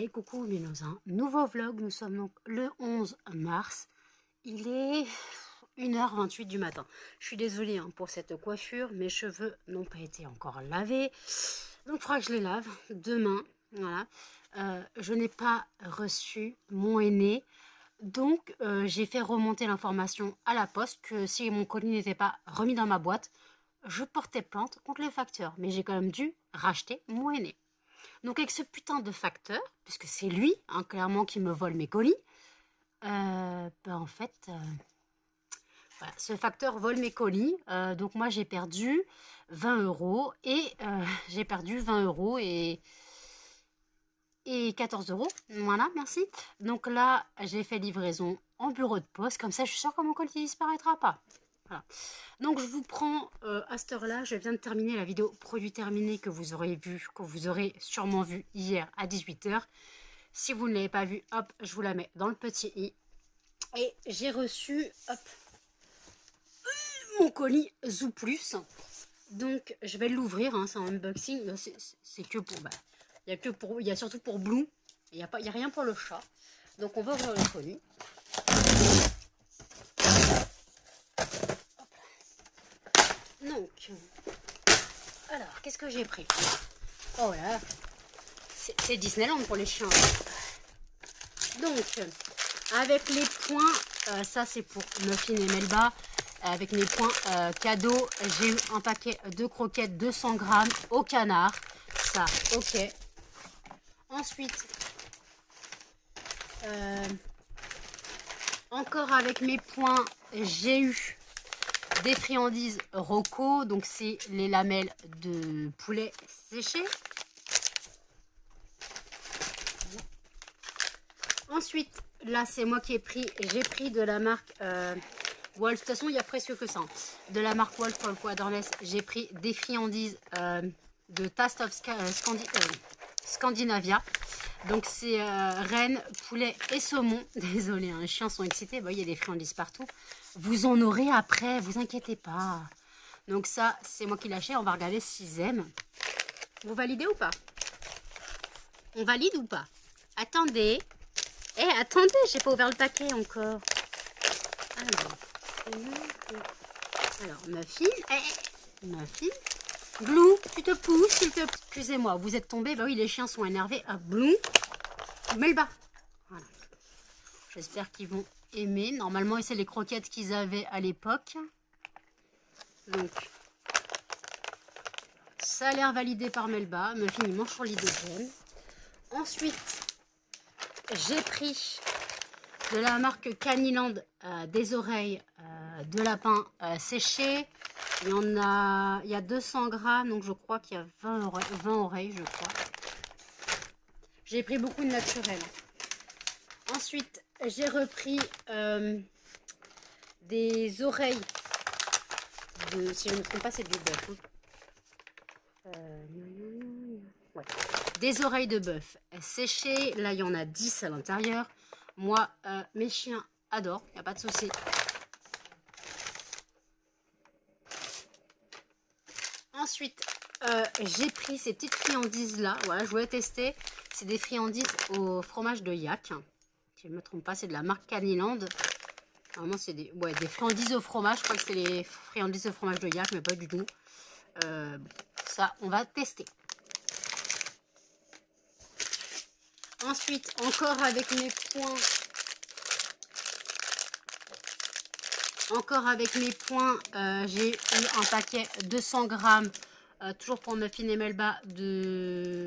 Allez, coucou Minosin, nouveau vlog, nous sommes donc le 11 mars, il est 1h28 du matin. Je suis désolée pour cette coiffure, mes cheveux n'ont pas été encore lavés, donc il faudra que je les lave demain, voilà. Je n'ai pas reçu mon aîné, donc j'ai fait remonter l'information à la poste que si mon colis n'était pas remis dans ma boîte, je portais plainte contre les facteurs, mais j'ai quand même dû racheter mon aîné. Donc avec ce putain de facteur, puisque c'est lui, clairement, qui me vole mes colis, en fait, voilà, ce facteur vole mes colis. Donc moi j'ai perdu 20 € et j'ai perdu 20 € et 14 €. Voilà, merci. Donc là, j'ai fait livraison en bureau de poste. Comme ça, je suis sûre que mon colis ne disparaîtra pas. Voilà. Donc je vous prends à cette heure-là, je viens de terminer la vidéo produit terminé que vous aurez vu, que vous aurez sûrement vu hier à 18 h. Si vous ne l'avez pas vu, hop, je vous la mets dans le petit i. Et j'ai reçu, hop, mon colis Zoo Plus. Donc je vais l'ouvrir, c'est un unboxing. C'est que pour, il y a surtout pour Blue. Il n'y a rien pour le chat. Donc on va ouvrir le colis. Donc, alors, qu'est-ce que j'ai pris? Oh là, c'est Disneyland pour les chiens. Donc, avec les points, ça c'est pour Muffin et Melba. Avec mes points cadeaux, j'ai eu un paquet de croquettes 200 grammes au canard. Ça, ok. Ensuite, encore avec mes points, j'ai eu des friandises Rocco, donc c'est les lamelles de poulet séché. Ensuite, là c'est moi qui ai pris, j'ai pris de la marque Wolf, de toute façon il y a presque que ça. De la marque Wolf Wilderness, j'ai pris des friandises de Taste of Scandinavia. Donc c'est rennes, poulet et saumon. Désolé, les chiens sont excités, il y a des friandises partout. Vous en aurez après, vous inquiétez pas. Donc ça, c'est moi qui l'achète. On va regarder s'ils aiment. Vous validez ou pas? On valide ou pas? Attendez. Attendez, j'ai pas ouvert le paquet encore. Alors Muffin. Muffin. Blue, tu te pousses, s'il te plaît. Excusez-moi, vous êtes tombé. Oui, les chiens sont énervés. Blue. Melba. Voilà. J'espère qu'ils vont aimer. Normalement, c'est les croquettes qu'ils avaient à l'époque. Donc, ça a l'air validé par Melba. Muffin, il mange sur l'hydrogène. Ensuite, j'ai pris de la marque Caniland des oreilles de lapin séchées. Il y a 200 grammes, donc je crois qu'il y a 20 oreilles, je crois. J'ai pris beaucoup de naturel. Ensuite, j'ai repris des oreilles de, si je ne me trompe pas, c'est du bœuf. Ouais. Des oreilles de bœuf séchées. Là, il y en a 10 à l'intérieur. Moi, mes chiens adorent, il n'y a pas de souci. Ensuite, j'ai pris ces petites friandises là. Voilà, je voulais tester. C'est des friandises au fromage de yak. Si je ne me trompe pas, c'est de la marque Caniland. Normalement, c'est des friandises au fromage. Je crois que c'est les friandises au fromage de yak, mais pas du tout. Ça, on va tester. Ensuite, encore avec mes points, j'ai eu un paquet 200 grammes, toujours pour Muffin et Melba, de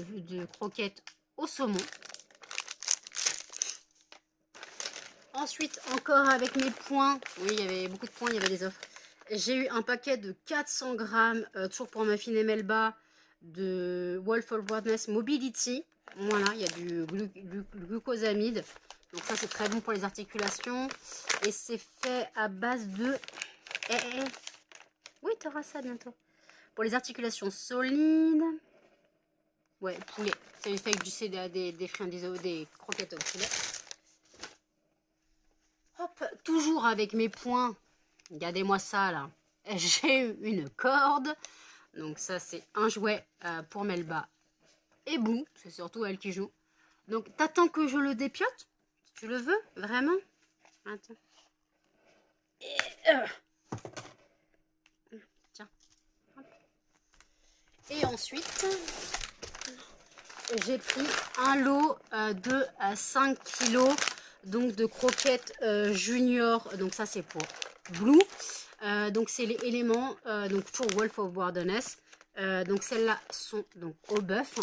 croquettes au saumon. Ensuite, encore avec mes points, oui, il y avait beaucoup de points, il y avait des offres. J'ai eu un paquet de 400 grammes, toujours pour Muffin et Melba, de Wolf Wilderness Mobility. Voilà, il y a du glucosamide. Donc ça, c'est très bon pour les articulations. Et c'est fait à base de... Oui, tu auras ça bientôt. Pour les articulations solides. Ouais, poulet. Ça fait avec des friandises, des croquettes au poulet. Hop, toujours avec mes points. Regardez-moi ça, là. J'ai eu une corde. Donc ça, c'est un jouet pour Melba et Blue. C'est surtout elle qui joue. Donc, t'attends que je le dépiote, si tu le veux, vraiment. Attends. Et, tiens. Et ensuite, j'ai pris un lot de 5 kilos donc de croquettes junior. Donc ça, c'est pour Blue. Donc c'est les éléments donc pour Wolf of Wilderness. Donc celles-là sont donc au bœuf.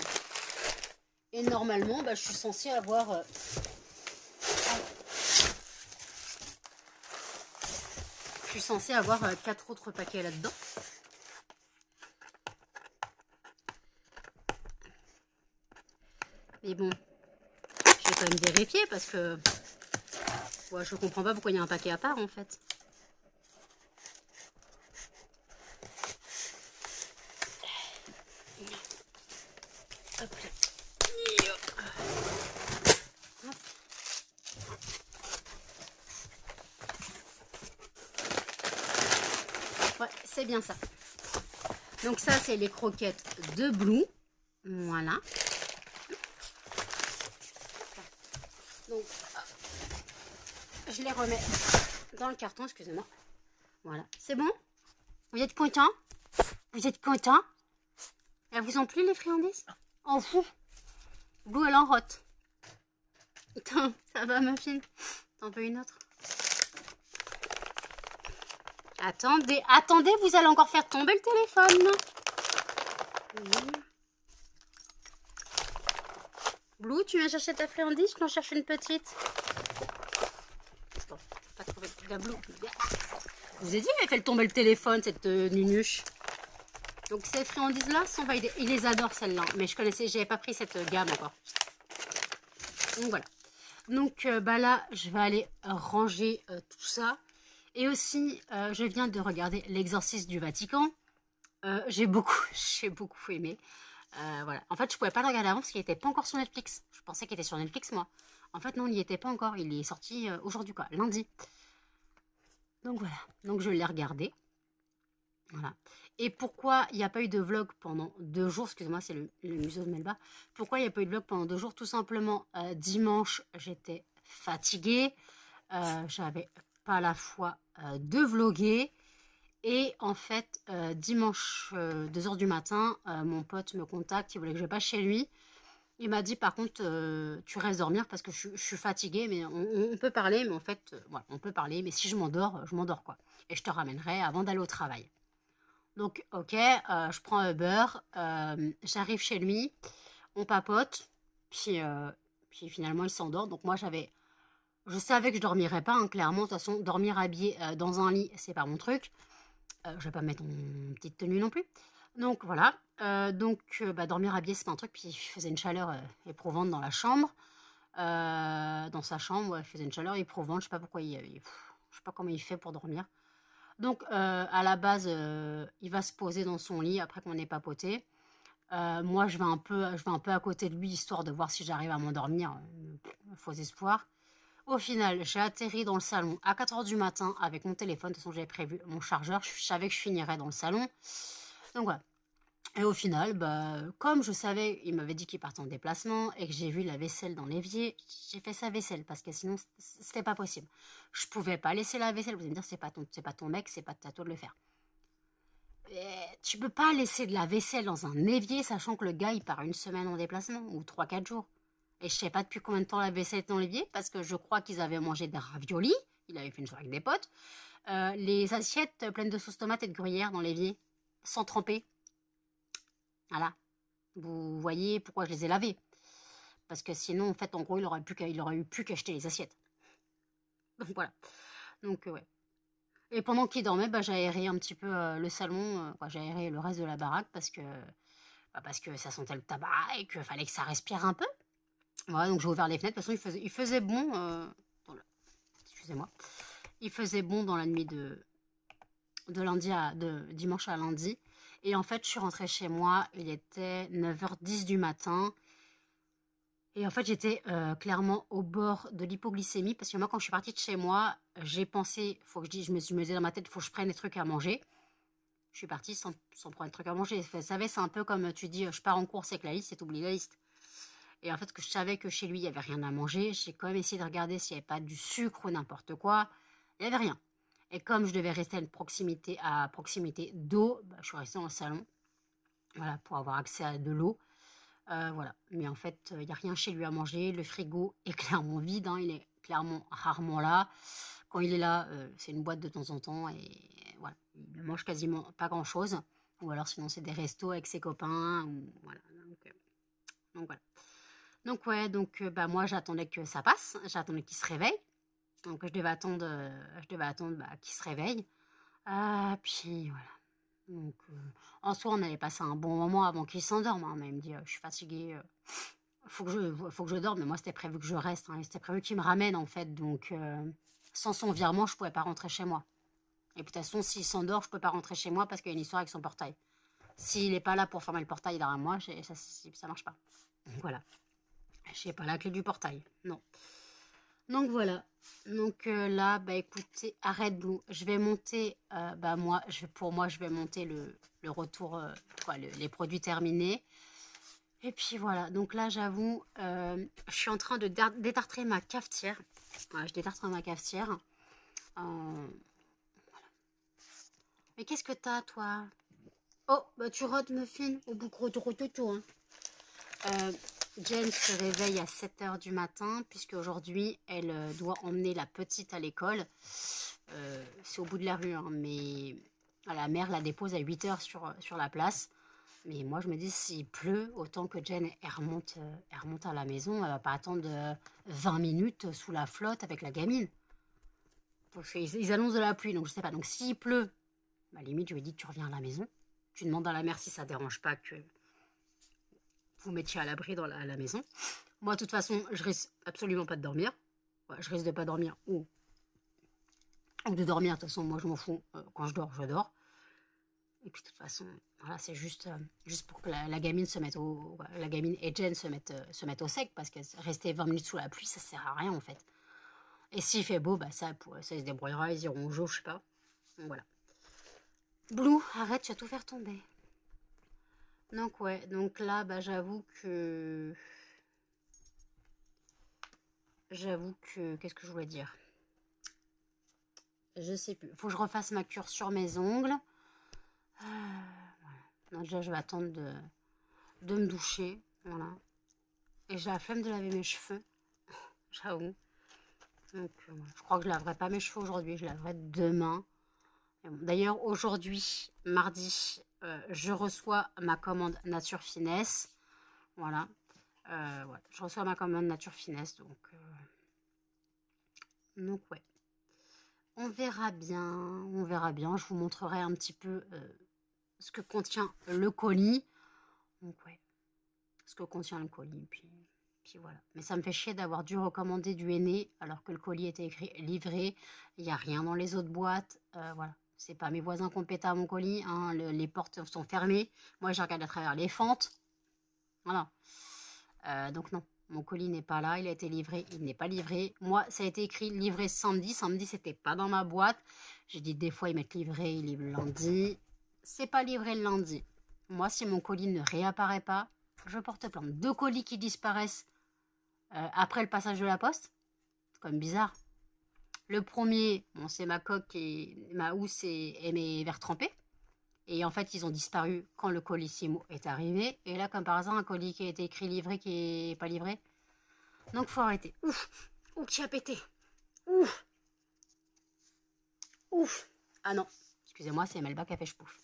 Et normalement, bah, je suis censée avoir... je suis censée avoir 4 autres paquets là-dedans. Mais bon, je vais quand même vérifier parce que ouais, je comprends pas pourquoi il y a un paquet à part en fait. Hop là. Ouais, c'est bien ça. Donc ça, c'est les croquettes de Blue. Voilà. Donc, je les remets dans le carton, excusez-moi. Voilà, c'est bon? Vous êtes content? Vous êtes content? Elles vous ont plu les friandises? En fou. Blue, elle en rote. Attends, ça va ma fille? T'en veux une autre? Attendez, attendez, vous allez encore faire tomber le téléphone. Blue, tu viens chercher ta friandise? Je t'en cherche une petite. Bon, pas trouver la Blue. Je vous ai dit, elle fait tomber le téléphone, cette nunuche. Donc ces friandises-là sont validées. Ils les adorent celles-là, mais je connaissais, j'avais pas pris cette gamme encore. Donc voilà. Donc bah là, je vais aller ranger tout ça. Et aussi, je viens de regarder L'Exorcisme du Vatican. J'ai beaucoup aimé. Voilà. En fait, je pouvais pas le regarder avant parce qu'il n'était pas encore sur Netflix. Je pensais qu'il était sur Netflix, moi. En fait, non, il n'y était pas encore. Il est sorti aujourd'hui, quoi, lundi. Donc voilà. Donc je l'ai regardé. Voilà. Et pourquoi il n'y a pas eu de vlog pendant 2 jours? Excusez-moi, c'est le museau de Melba. Pourquoi il n'y a pas eu de vlog pendant 2 jours? Tout simplement, dimanche, j'étais fatiguée. J'avais pas la foi de vlogger. Et en fait, dimanche, 2 h du matin, mon pote me contacte. Il voulait que je passe chez lui. Il m'a dit, par contre, tu restes dormir parce que je suis fatiguée. Mais on peut parler, mais en fait, voilà, on peut parler. Mais si je m'endors, quoi. Et je te ramènerai avant d'aller au travail. Donc, ok, je prends Uber, j'arrive chez lui, on papote, puis finalement il s'endort. Donc moi je savais que je dormirais pas, hein, clairement. De toute façon, dormir habillé dans un lit, c'est pas mon truc. Je vais pas mettre une petite tenue non plus. Donc voilà, bah, dormir habillé, c'est pas un truc. Puis il faisait une chaleur éprouvante dans la chambre, dans sa chambre, ouais, il faisait une chaleur éprouvante. Je sais pas pourquoi je sais pas comment il fait pour dormir. Donc, à la base, il va se poser dans son lit après qu'on ait papoté. Moi, je vais un peu à côté de lui, histoire de voir si j'arrive à m'endormir. Faux espoir. Au final, j'ai atterri dans le salon à 4 h du matin avec mon téléphone. De toute façon, j'avais prévu mon chargeur. Je savais que je finirais dans le salon. Donc voilà. Et au final, bah, comme je savais, il m'avait dit qu'il partait en déplacement et que j'ai vu la vaisselle dans l'évier, j'ai fait sa vaisselle parce que sinon, c'était pas possible. Je pouvais pas laisser la vaisselle. Vous allez me dire, c'est pas ton mec, c'est pas à toi de le faire. Tu peux pas laisser de la vaisselle dans un évier, sachant que le gars, il part 1 semaine en déplacement, ou 3-4 jours. Et je sais pas depuis combien de temps la vaisselle est dans l'évier, parce que je crois qu'ils avaient mangé des raviolis, il avait fait une soirée avec des potes, les assiettes pleines de sauce tomate et de gruyère dans l'évier, sans tremper. Voilà. Vous voyez pourquoi je les ai lavées. Parce que sinon, en fait, en gros, il aurait eu plus qu'acheter les assiettes. Donc voilà. Donc ouais. Et pendant qu'il dormait, bah, j'ai aéré un petit peu le salon, j'ai aéré le reste de la baraque parce que ça sentait le tabac et qu'il fallait que ça respire un peu. Voilà, donc j'ai ouvert les fenêtres. De toute façon, il faisait bon. Excusez-moi. Il faisait bon dans la nuit de dimanche à lundi. Et en fait, je suis rentrée chez moi. Il était 9 h 10 du matin. Et en fait, j'étais clairement au bord de l'hypoglycémie parce que moi, quand je suis partie de chez moi, j'ai pensé, je me disais dans ma tête, il faut que je prenne des trucs à manger. Je suis partie sans prendre des trucs à manger. Vous savez, c'est un peu comme tu dis, je pars en course avec la liste et tu oublies la liste. Et en fait, que je savais que chez lui, il n'y avait rien à manger, j'ai quand même essayé de regarder s'il n'y avait pas du sucre ou n'importe quoi. Il n'y avait rien. Et comme je devais rester à proximité d'eau, bah, je suis restée dans le salon, voilà, pour avoir accès à de l'eau. Voilà. Mais en fait, il n'y a rien chez lui à manger. Le frigo est clairement vide, hein, il est clairement rarement là. Quand il est là, c'est une boîte de temps en temps et voilà. Il ne mange quasiment pas grand-chose. Ou alors sinon c'est des restos avec ses copains. Ou, voilà. Donc voilà. Donc ouais, bah, moi j'attendais que ça passe. J'attendais qu'il se réveille. Donc je devais attendre bah, qu'il se réveille. Ah, puis voilà. Donc, en soi, on avait passé un bon moment avant qu'il s'endorme, hein, mais il me dit: «Je suis fatiguée, faut que je dorme», mais moi, c'était prévu que je reste, hein, et c'était prévu qu'il me ramène, en fait, donc sans son virement, je pouvais pas rentrer chez moi et puis, de toute façon, s'il s'endort, je peux pas rentrer chez moi parce qu'il y a une histoire avec son portail. S'il est pas là pour fermer le portail derrière moi, ça marche pas. Donc voilà, j'ai pas la clé du portail, non. Donc voilà. Donc là, bah écoutez, arrête Blue. Je vais monter, bah moi, pour moi, je vais monter le retour, les produits terminés. Et puis voilà. Donc là, j'avoue, je suis en train de détartrer ma cafetière. Ouais, je détartre ma cafetière. Voilà. Mais qu'est-ce que t'as, toi? Oh, bah tu rotes, Muffin, au bout de tout, hein. Jen se réveille à 7 h du matin, puisque aujourd'hui, elle doit emmener la petite à l'école. C'est au bout de la rue, hein, mais la mère la dépose à 8 h sur la place. Mais moi, je me dis, s'il pleut, autant que Jen, elle remonte à la maison, elle va pas attendre 20 minutes sous la flotte avec la gamine. Parce qu'ils annoncent de la pluie, donc je sais pas. Donc s'il pleut, bah, limite, je lui dis, tu reviens à la maison. Tu demandes à la mère si ça dérange pas que vous mettiez à l'abri à la maison. Moi, de toute façon, je risque absolument pas de dormir. Ouais, je risque de pas dormir ou de dormir. De toute façon, moi, je m'en fous. Quand je dors, je dors. Et puis, de toute façon, voilà, c'est juste pour que la gamine se mette la gamine et Jen se mettent au sec, parce que rester 20 minutes sous la pluie, ça sert à rien, en fait. Et s'il fait beau, bah, ça se débrouillera, ils iront au jeu, je sais pas. Donc, voilà. Blue, arrête, tu vas tout faire tomber. Donc, ouais, donc là, bah, j'avoue que... Qu'est-ce que je voulais dire? Je sais plus. Faut que je refasse ma cure sur mes ongles. Voilà. Donc déjà, je vais attendre de me doucher. Voilà. Et j'ai la flemme de laver mes cheveux. J'avoue. Donc, je crois que je laverai pas mes cheveux aujourd'hui. Je laverai demain. Bon, d'ailleurs, aujourd'hui, mardi, je reçois ma commande Nature Finesse. Voilà. Ouais, je reçois ma commande Nature Finesse. Donc ouais. On verra bien. On verra bien. Je vous montrerai un petit peu ce que contient le colis. Donc ouais, ce que contient le colis, puis voilà. Mais ça me fait chier d'avoir dû recommander du henné alors que le colis était écrit livré. Il n'y a rien dans les autres boîtes. Voilà, c'est pas mes voisins qui ont pété à mon colis, hein. Les portes sont fermées. Moi, je regarde à travers les fentes. Voilà. Donc non, mon colis n'est pas là. Il a été livré, il n'est pas livré. Moi, ça a été écrit livré samedi. Samedi, c'était pas dans ma boîte. J'ai dit des fois, ils mettent livré, ils livrent le lundi. C'est pas livré le lundi. Moi, si mon colis ne réapparaît pas, je porte plainte. 2 colis qui disparaissent après le passage de la poste, c'est quand même bizarre. Le premier, bon, c'est ma coque et ma housse et mes verres trempés. Et en fait, ils ont disparu quand le colissimo est arrivé. Et là, comme par hasard, un colis qui a été écrit livré qui est pas livré. Donc, faut arrêter. Ouf, ouh, qui a pété. Ouf, ouf. Ah non, excusez-moi, c'est Melba qui a fait pouf.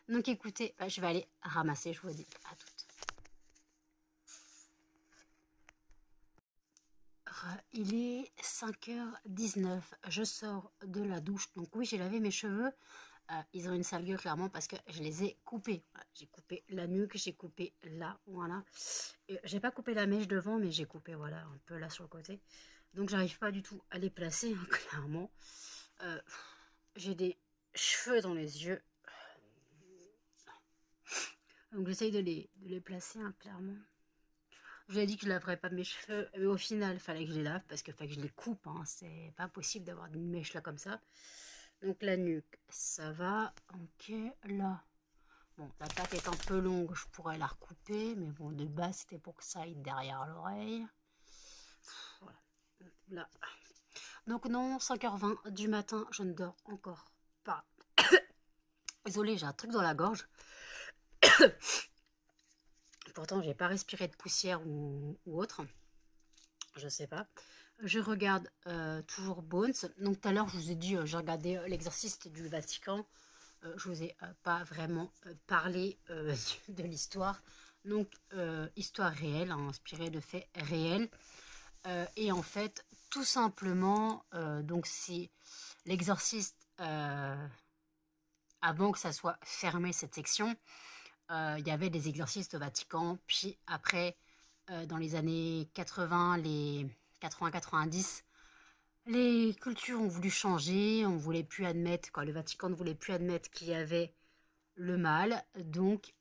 Donc, écoutez, bah, je vais aller ramasser, je vous dis à tout. Il est 5 h 19. Je sors de la douche. Donc oui, j'ai lavé mes cheveux. Ils ont une sale gueule, clairement, parce que je les ai coupés. Voilà, j'ai coupé la nuque, j'ai coupé là, voilà. J'ai pas coupé la mèche devant, mais j'ai coupé, voilà, un peu là sur le côté. Donc j'arrive pas du tout à les placer, hein, clairement. J'ai des cheveux dans les yeux. Donc j'essaye de les placer, hein, clairement. Je vous ai dit que je laverais pas mes cheveux, mais au final, il fallait que je les lave parce qu'il fallait que je les coupe, hein. C'est pas possible d'avoir une mèche là comme ça. Donc la nuque, ça va. Ok, là, Bon, la patte est un peu longue, je pourrais la recouper, mais bon, de base, c'était pour que ça aille derrière l'oreille. Voilà. Là. Donc non, 5h20 du matin, je ne dors encore pas. Désolée, j'ai un truc dans la gorge. Pourtant, j'ai pas respiré de poussière ou autre. Je sais pas. Je regarde toujours Bones. Donc tout à l'heure, je vous ai dit, j'ai regardé l'exorciste du Vatican. Je vous ai pas vraiment parlé de l'histoire. Donc, histoire réelle, hein, inspirée de faits réels. Et en fait, tout simplement, donc c'est l'exorciste, avant que ça soit fermé cette section, il y avait des exorcistes au Vatican. Puis après, dans les années 80, les 80-90, les cultures ont voulu changer. On voulait plus admettre, le Vatican ne voulait plus admettre qu'il y avait le mal. Donc,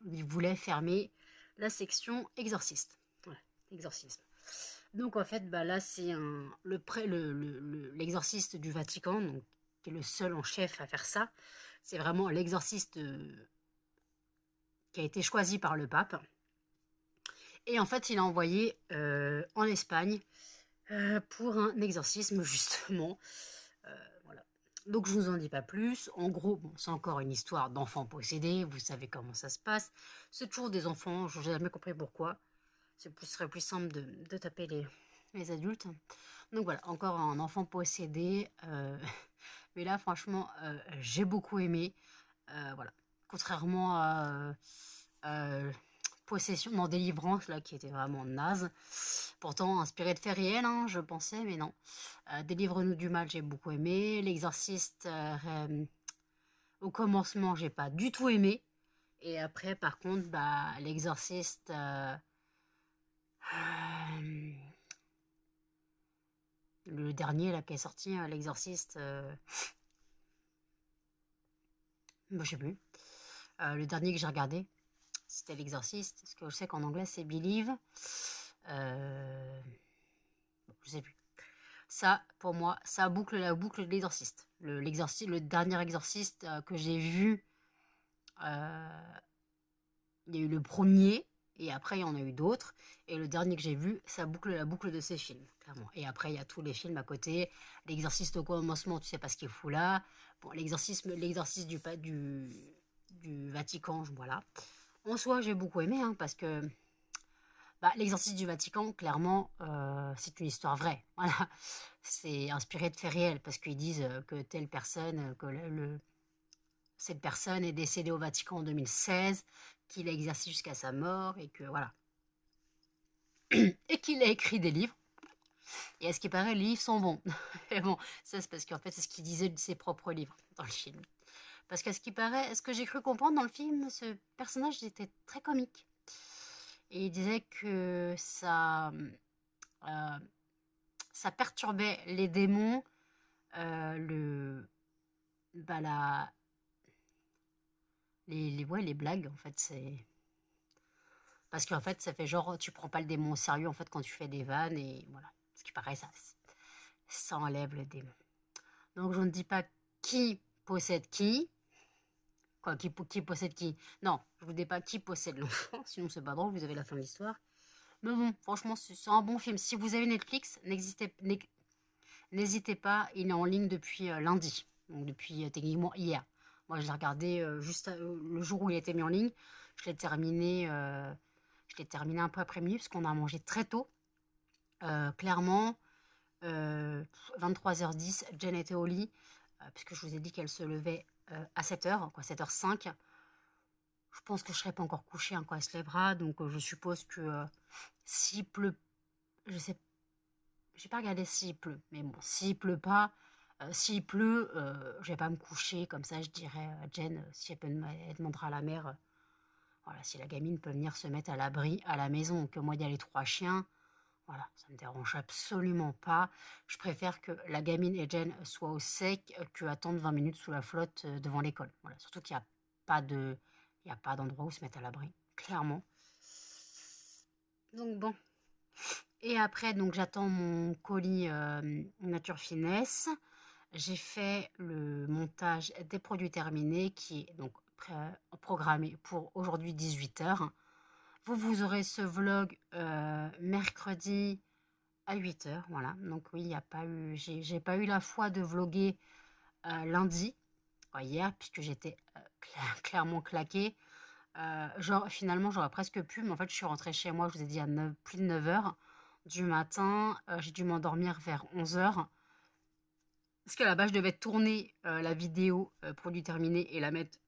il voulait fermer la section exorciste. Ouais, exorcisme. Donc en fait, bah là c'est l'exorciste du Vatican, donc, qui est le seul en chef à faire ça. C'est vraiment l'exorciste qui a été choisi par le pape. Et en fait, il a envoyé en Espagne pour un exorcisme justement. Voilà. Donc je vous en dis pas plus. En gros, bon, c'est encore une histoire d'enfants possédés. Vous savez comment ça se passe. C'est toujours des enfants. Je n'ai jamais compris pourquoi. Ce serait plus simple de taper les adultes. Donc voilà, encore un enfant possédé. Mais là, franchement, j'ai beaucoup aimé. Voilà. Contrairement à Possession, non, Délivrance, là, qui était vraiment naze. Pourtant, inspiré de faits réels, hein, je pensais, mais non. Délivre-nous du mal, j'ai beaucoup aimé. L'exorciste, au commencement, j'ai pas du tout aimé. Et après, par contre, bah, l'exorciste... le dernier là qui est sorti, l'exorciste, je sais plus. Le dernier que j'ai regardé, c'était l'exorciste, parce que je sais qu'en anglais c'est Believe. Je sais plus. Ça, pour moi, ça boucle la boucle de l'exorciste. Le dernier exorciste que j'ai vu, il y a eu le premier, et après il y en a eu d'autres. Et le dernier que j'ai vu, ça boucle la boucle de ces films, clairement. Et après, il y a tous les films à côté. L'exorciste au commencement, tu sais pas ce qu'il fout là. Bon, l'exorcisme du Vatican, voilà. En soi, j'ai beaucoup aimé, hein, parce que bah, l'exorcisme du Vatican, clairement, c'est une histoire vraie. Voilà. C'est inspiré de faits réels, parce qu'ils disent que telle personne, que cette personne est décédée au Vatican en 2016, qu'il a exercé jusqu'à sa mort, et que voilà. Et qu'il a écrit des livres. Et à ce qui paraît, les livres sont bons. Et bon, ça c'est parce qu'en fait, c'est ce qu'il disait de ses propres livres dans le film. Parce qu'à ce qui paraît, ce que j'ai cru comprendre dans le film, ce personnage était très comique. Et il disait que ça perturbait les démons, bah les blagues, en fait, c'est... Parce qu'en fait, ça fait genre, tu prends pas le démon au sérieux, en fait, quand tu fais des vannes, et voilà. Ce qui paraît, ça enlève le démon. Donc, je ne dis pas qui possède qui. Quoi, qui possède qui? Non, je vous dis pas qui possède l'enfant, sinon c'est pas drôle, vous avez la fin de l'histoire. Mais bon, franchement, c'est un bon film. Si vous avez Netflix, n'hésitez pas, il est en ligne depuis lundi. Donc, depuis techniquement hier. Moi, je l'ai regardé juste le jour où il a été mis en ligne. Je l'ai terminé un peu après minuit parce qu'on a mangé très tôt. Clairement, 23h10, Jen était au lit, puisque je vous ai dit qu'elle se levait à 7h, 7h05. Je pense que je ne serai pas encore couchée quand elle se lèvera, donc je suppose que s'il pleut, je sais, j'ai pas regardé s'il pleut, mais bon, s'il pleut pas, s'il pleut, je vais pas me coucher, comme ça je dirais à Jen, si elle demandera à la mère, voilà, si la gamine peut venir se mettre à l'abri à la maison, que moi il y a les 3 chiens. Voilà, ça me dérange absolument pas. Je préfère que la gamine et Jen soient au sec que attendre 20 minutes sous la flotte devant l'école. Voilà, surtout qu'il n'y a pas d'endroit où se mettre à l'abri, clairement. Donc bon. Et après, donc j'attends mon colis Nature Finesse. J'ai fait le montage des produits terminés qui est donc programmé pour aujourd'hui 18 h. Vous aurez ce vlog mercredi à 8 h. Voilà, donc oui, il y a pas eu, j'ai pas eu la foi de vloguer lundi, hier, puisque j'étais clairement claquée. Genre, finalement, j'aurais presque pu, mais en fait, je suis rentrée chez moi, je vous ai dit, à plus de 9 h du matin. J'ai dû m'endormir vers 11 h. Parce qu'à la base, je devais tourner la vidéo produit terminé et la mettre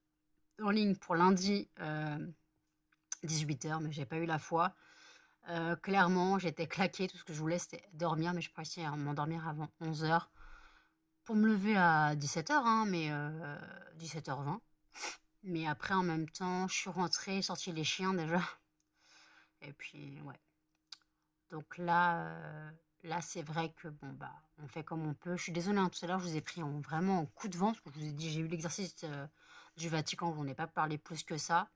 en ligne pour lundi 18 h, mais j'ai pas eu la foi. Clairement, j'étais claquée, tout ce que je voulais, c'était dormir, mais je pas réussi à m'endormir avant 11 h. Pour me lever à 17 h, hein, mais 17 h 20. Mais après, en même temps, je suis rentrée, sorti les chiens déjà. Et puis, ouais. Donc là c'est vrai que, bon, bah, on fait comme on peut. Je suis désolée, hein, tout à l'heure, je vous ai pris vraiment en coup de vent, parce que je vous ai dit, j'ai eu l'exercice du Vatican, je n'en ai pas parlé plus que ça.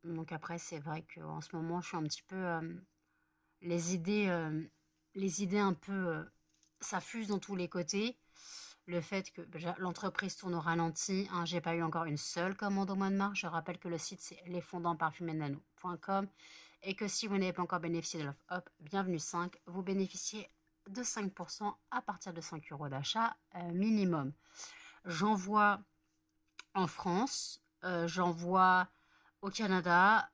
Donc après, c'est vrai qu'en ce moment, je suis un petit peu... les idées un peu s'affusent dans tous les côtés. Le fait que l'entreprise tourne au ralenti, hein, j'ai pas eu encore une seule commande au mois de mars. Je rappelle que le site c'est lesfondantparfumennano.com et que si vous n'avez pas encore bénéficié de l'offre Hop, bienvenue 5, vous bénéficiez de 5% à partir de 5 € d'achat minimum. J'envoie en France, j'envoie au Canada,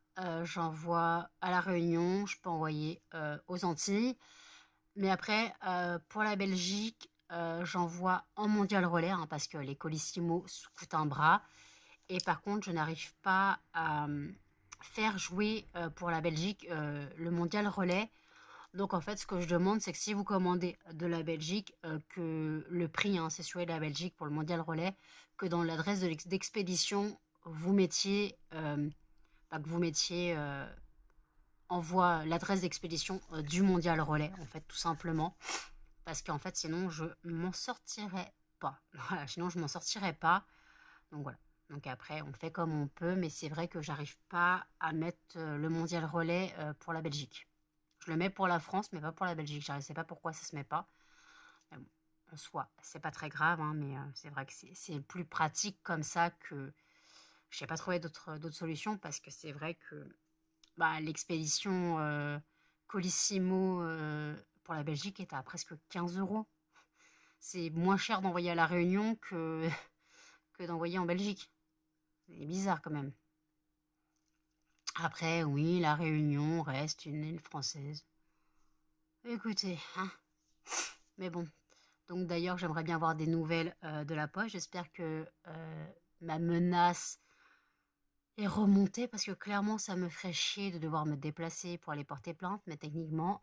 j'envoie à La Réunion, je peux envoyer aux Antilles. Mais après, pour la Belgique, j'envoie en mondial relais, hein, parce que les Colissimo coûtent un bras. Et par contre, je n'arrive pas à faire jouer pour la Belgique le mondial relais. Donc en fait, ce que je demande, c'est que si vous commandez de la Belgique, que le prix, hein, c'est sur la Belgique pour le mondial relais, que dans l'adresse d'expédition, vous mettiez, que vous mettiez envoie l'adresse d'expédition du mondial relais, en fait, tout simplement. Parce qu'en fait, sinon, je m'en sortirais pas. Voilà, sinon, je m'en sortirais pas. Donc voilà. Donc après, on fait comme on peut, mais c'est vrai que j'arrive pas à mettre le mondial relais pour la Belgique. Je le mets pour la France, mais pas pour la Belgique. Je ne sais pas pourquoi ça se met pas. Mais bon, en soi, c'est pas très grave, hein, mais c'est vrai que c'est plus pratique comme ça que je n'ai pas trouvé d'autres solutions parce que c'est vrai que bah, l'expédition Colissimo pour la Belgique est à presque 15 €. C'est moins cher d'envoyer à La Réunion que d'envoyer en Belgique. C'est bizarre quand même. Après, oui, La Réunion reste une île française. Écoutez, hein. Mais bon. Donc d'ailleurs, j'aimerais bien avoir des nouvelles de la poste. J'espère que ma menace est remontée parce que clairement, ça me ferait chier de devoir me déplacer pour aller porter plainte. Mais techniquement,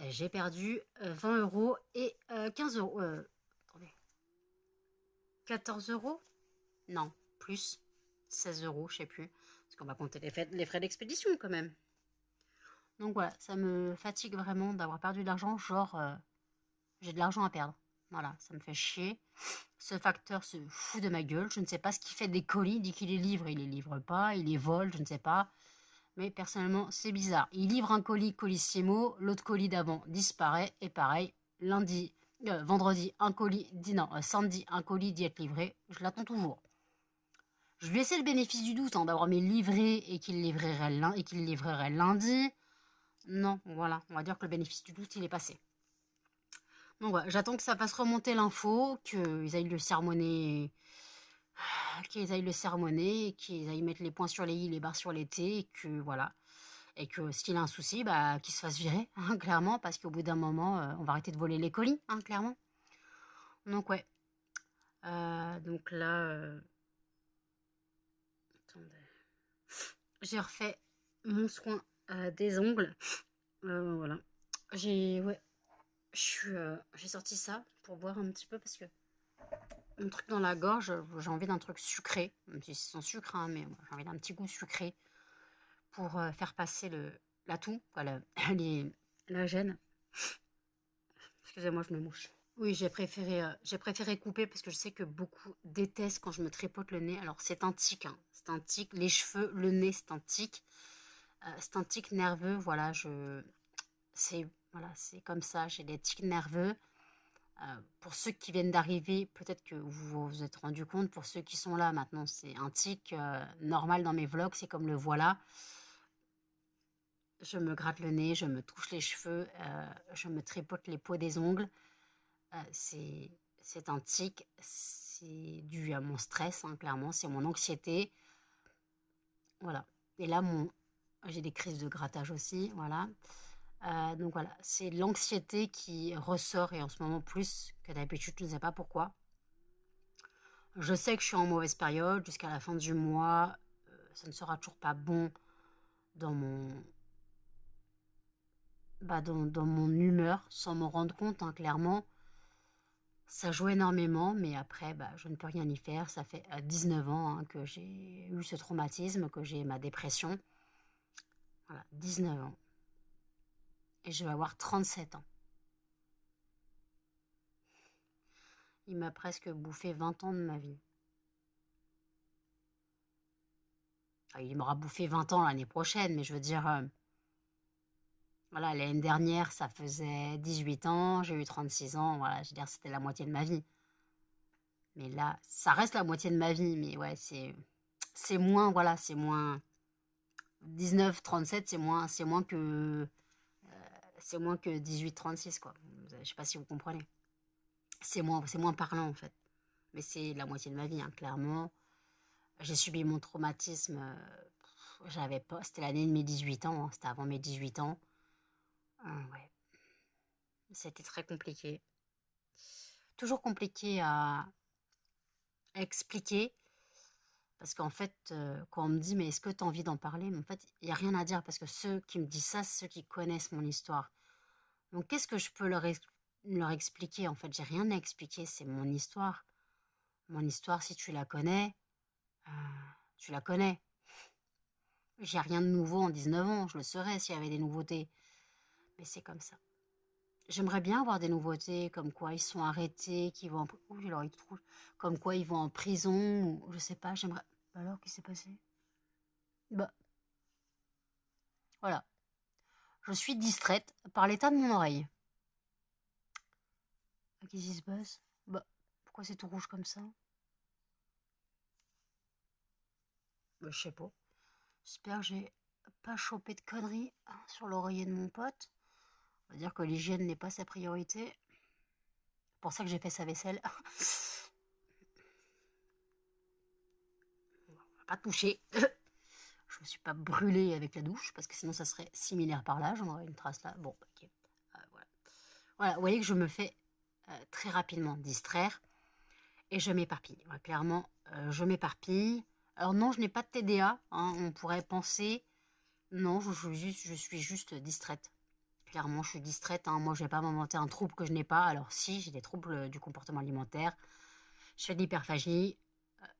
j'ai perdu 20 € et 15 €. Attendez. 14 €? Non, plus 16 €, je sais plus. Parce qu'on va compter les frais d'expédition quand même. Donc voilà, ça me fatigue vraiment d'avoir perdu de l'argent. Genre, j'ai de l'argent à perdre. Voilà, ça me fait chier. Ce facteur se fout de ma gueule. Je ne sais pas ce qu'il fait des colis. Il dit qu'il les livre, il les livre pas. Il les vole, je ne sais pas. Mais personnellement, c'est bizarre. Il livre un colis Colissimo, l'autre colis d'avant disparaît. Et pareil, vendredi, un colis, samedi, un colis dit être livré. Je l'attends toujours. Je lui laissais le bénéfice du doute, hein, d'avoir mes livrés et qu'il livrerait lundi. Non, voilà, on va dire que le bénéfice du doute, il est passé. Donc voilà, j'attends que ça fasse remonter l'info, qu'ils aillent le sermonner, qu'ils aillent mettre les points sur les i, les barres sur les t, et que voilà. Et que s'il a un souci, bah, qu'il se fasse virer, hein, clairement, parce qu'au bout d'un moment, on va arrêter de voler les colis, hein, clairement. Donc ouais. Donc là... Attendez. J'ai refait mon soin des ongles. Voilà. J'ai sorti ça pour boire un petit peu parce que mon truc dans la gorge, j'ai envie d'un truc sucré, même si c'est sans sucre, hein, mais j'ai envie d'un petit goût sucré pour faire passer la toux, voilà, la gêne. Excusez-moi, je me mouche. Oui, j'ai préféré couper parce que je sais que beaucoup détestent quand je me tripote le nez. Alors c'est un tic, hein, c'est un tic. Les cheveux, le nez, c'est un tic. C'est un tic nerveux, voilà, c'est comme ça, j'ai des tics nerveux. Pour ceux qui viennent d'arriver, peut-être que vous vous êtes rendu compte. Pour ceux qui sont là maintenant, c'est un tic normal dans mes vlogs. C'est comme le voilà. Je me gratte le nez, je me touche les cheveux, je me tripote les peaux des ongles. C'est un tic. C'est dû à mon stress, hein, clairement. C'est mon anxiété. Voilà. Et là, j'ai des crises de grattage aussi. Voilà. Donc voilà, c'est l'anxiété qui ressort et en ce moment plus que d'habitude, je ne sais pas pourquoi. Je sais que je suis en mauvaise période jusqu'à la fin du mois. Ça ne sera toujours pas bon dans dans mon humeur, sans m'en rendre compte, hein, clairement. Ça joue énormément, mais après, je ne peux rien y faire. Ça fait 19 ans hein, que j'ai eu ce traumatisme, que j'ai ma dépression. Voilà, 19 ans. Et je vais avoir 37 ans. Il m'a presque bouffé 20 ans de ma vie. Il m'aura bouffé 20 ans l'année prochaine, mais je veux dire, voilà, l'année dernière, ça faisait 18 ans, j'ai eu 36 ans, voilà, je veux dire, c'était la moitié de ma vie. Mais là, ça reste la moitié de ma vie, mais ouais, c'est moins, voilà, c'est moins 19, 37, c'est moins que 18, 36, quoi. Je sais pas si vous comprenez. C'est moins parlant, en fait. Mais c'est la moitié de ma vie, hein, clairement. J'ai subi mon traumatisme, j'avais pas, c'était l'année de mes 18 ans, hein, c'était avant mes 18 ans. Ouais, c'était très compliqué. Toujours compliqué à expliquer. Parce qu'en fait, quand on me dit: «Mais est-ce que tu as envie d'en parler?» Mais en fait, il y a rien à dire parce que ceux qui me disent ça, c'est ceux qui connaissent mon histoire. Donc qu'est-ce que je peux leur expliquer? En fait, j'ai rien à expliquer, c'est mon histoire. Mon histoire, si tu la connais, heu, tu la connais. J'ai rien de nouveau en 19 ans, je le saurais s'il y avait des nouveautés, mais c'est comme ça. J'aimerais bien avoir des nouveautés, comme quoi ils sont arrêtés, qu'ils vont ouh, j'ai l'oreille toute rouge. Comme quoi ils vont en prison ou je sais pas, j'aimerais alors, qu'est-ce qui s'est passé? Bah, voilà. Je suis distraite par l'état de mon oreille. Qu'est-ce qui se passe? Bah, pourquoi c'est tout rouge comme ça? Bah, je sais pas. J'espère que j'ai pas chopé de conneries sur l'oreiller de mon pote. On va dire que l'hygiène n'est pas sa priorité. C'est pour ça que j'ai fait sa vaisselle. On va pas toucher. Je me suis pas brûlée avec la douche parce que sinon ça serait similaire par là. J'en aurais une trace là. Bon, ok. Voilà. Voilà, vous voyez que je me fais très rapidement distraire et je m'éparpille. Ouais, clairement, je m'éparpille. Alors non, je n'ai pas de TDA, hein, on pourrait penser. Non, je suis juste distraite. Clairement, je suis distraite, hein. Moi, je ne vais pas m'inventer un trouble que je n'ai pas. Alors si, j'ai des troubles du comportement alimentaire. Je fais de l'hyperphagie.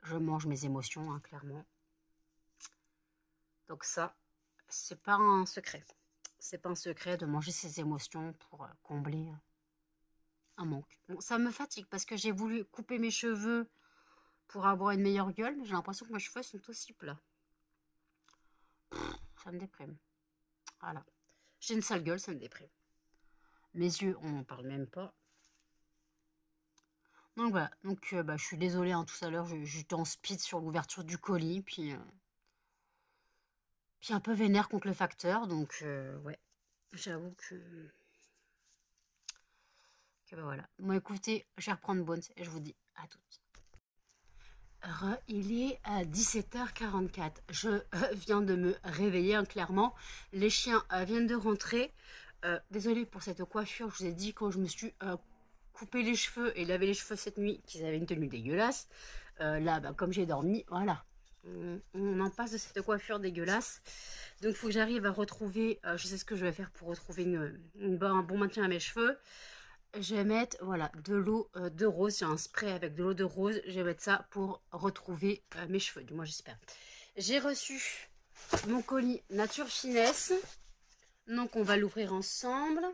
Je mange mes émotions, hein, clairement. Donc ça, c'est pas un secret. C'est pas un secret de manger ses émotions pour combler un manque. Bon, ça me fatigue parce que j'ai voulu couper mes cheveux pour avoir une meilleure gueule, mais j'ai l'impression que mes cheveux sont aussi plats. Ça me déprime. Voilà. J'ai une sale gueule, ça me déprime. Mes yeux, on n'en parle même pas. Donc voilà. Donc je suis désolée, hein, tout à l'heure, j'étais en speed sur l'ouverture du colis, puis un peu vénère contre le facteur. Donc ouais, j'avoue que voilà. Bon, écoutez, je vais reprendre Bones et je vous dis à toutes. Il est à 17h44. Je viens de me réveiller, hein, clairement. Les chiens viennent de rentrer. Désolée pour cette coiffure. Je vous ai dit quand je me suis coupé les cheveux et lavé les cheveux cette nuit qu'ils avaient une tenue dégueulasse. Là, comme j'ai dormi, voilà. On en passe de cette coiffure dégueulasse. Donc, il faut que j'arrive à retrouver... je sais ce que je vais faire pour retrouver un bon maintien à mes cheveux. Je vais mettre, voilà, de l'eau de rose. J'ai un spray avec de l'eau de rose. Je vais mettre ça pour retrouver mes cheveux. Du moins, j'espère. J'ai reçu mon colis Nature Finesse. Donc, on va l'ouvrir ensemble.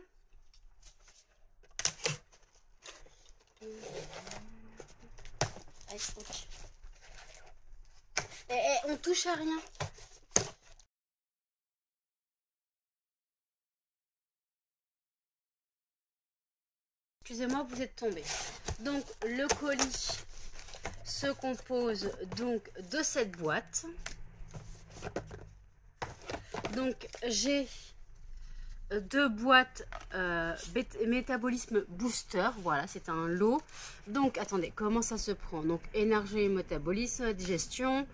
On touche à rien. excusez-moi, vous êtes tombé. Donc, le colis se compose donc de cette boîte. Donc, j'ai 2 boîtes métabolisme booster. Voilà, c'est un lot. Donc, attendez, comment ça se prend? Donc, énergie, métabolisme, digestion.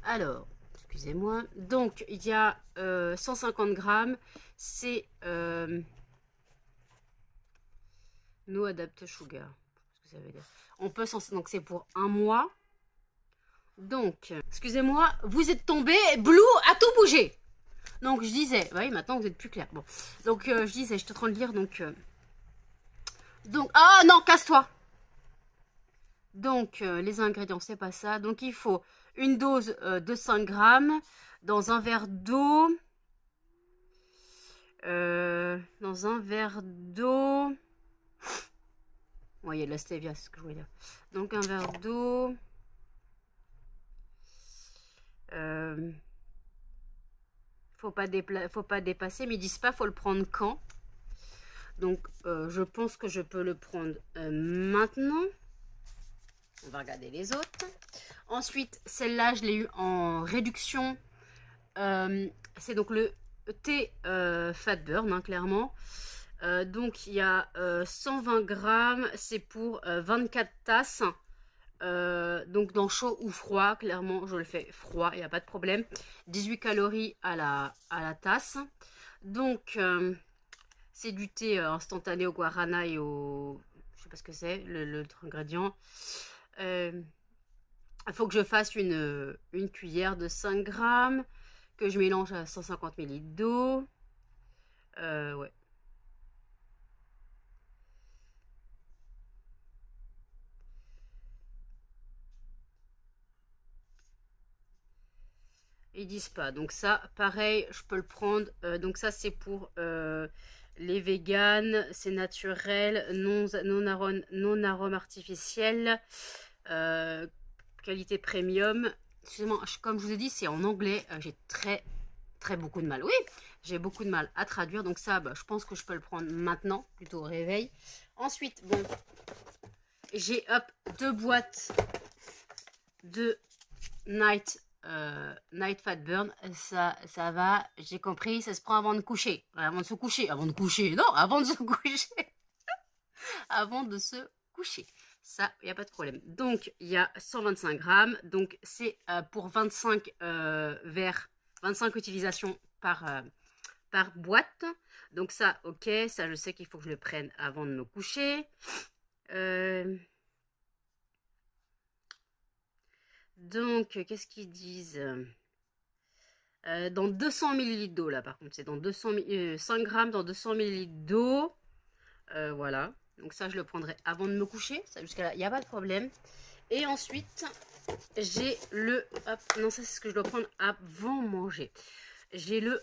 Alors, excusez-moi. Donc, il y a 150 grammes. C'est no adapt sugar. Qu'est-ce que ça veut dire? On peut s'en... Donc, c'est pour un mois. Donc, excusez-moi, vous êtes tombé. Blue a tout bougé. Donc, je disais, oui, maintenant vous êtes plus clair. Bon, donc, je disais, j'étais en train de lire, donc, ah non, casse-toi. Donc, les ingrédients, c'est pas ça. Donc, il faut une dose de 5 grammes dans un verre d'eau. Dans un verre d'eau. Ouais, il y a de la stevia, c'est ce que je voulais dire. Donc, un verre d'eau. Faut pas dépasser, mais ils disent pas, faut le prendre quand. Donc, je pense que je peux le prendre maintenant. On va regarder les autres. Ensuite, celle-là, je l'ai eu en réduction. C'est donc le thé Fat Burn, hein, clairement. Donc, il y a 120 grammes. C'est pour 24 tasses. Donc, dans chaud ou froid, clairement, je le fais froid, il n'y a pas de problème. 18 calories à la tasse. Donc, c'est du thé instantané au guarana et au... Je sais pas ce que c'est, l'autre ingrédient. Il faut que je fasse une cuillère de 5 grammes, que je mélange à 150 ml d'eau. Ouais. Ils disent pas. Donc ça, pareil, je peux le prendre. Donc ça, c'est pour les véganes. C'est naturel, non arôme artificiel. Qualité premium. Excusez-moi, comme je vous ai dit, c'est en anglais. J'ai très beaucoup de mal. Oui, j'ai beaucoup de mal à traduire. Donc ça, bah, je pense que je peux le prendre maintenant, plutôt au réveil. Ensuite, bon, j'ai 2 boîtes de Night Fat Burn. Ça va, j'ai compris, ça se prend avant de coucher. Avant de se coucher. Avant de coucher, non, avant de se coucher. Avant de se coucher. Ça, il n'y a pas de problème. Donc, il y a 125 grammes. Donc, c'est pour 25 verres, 25 utilisations par boîte. Donc, ça, ok. Ça, je sais qu'il faut que je le prenne avant de me coucher. Donc, qu'est-ce qu'ils disent? Dans 200 ml d'eau, là, par contre. C'est dans 5 grammes dans 200 ml d'eau. Voilà. Donc ça, je le prendrai avant de me coucher. Jusqu'à là, il n'y a pas de problème. Et ensuite, j'ai le... Hop, non, ça, c'est ce que je dois prendre avant manger. J'ai le,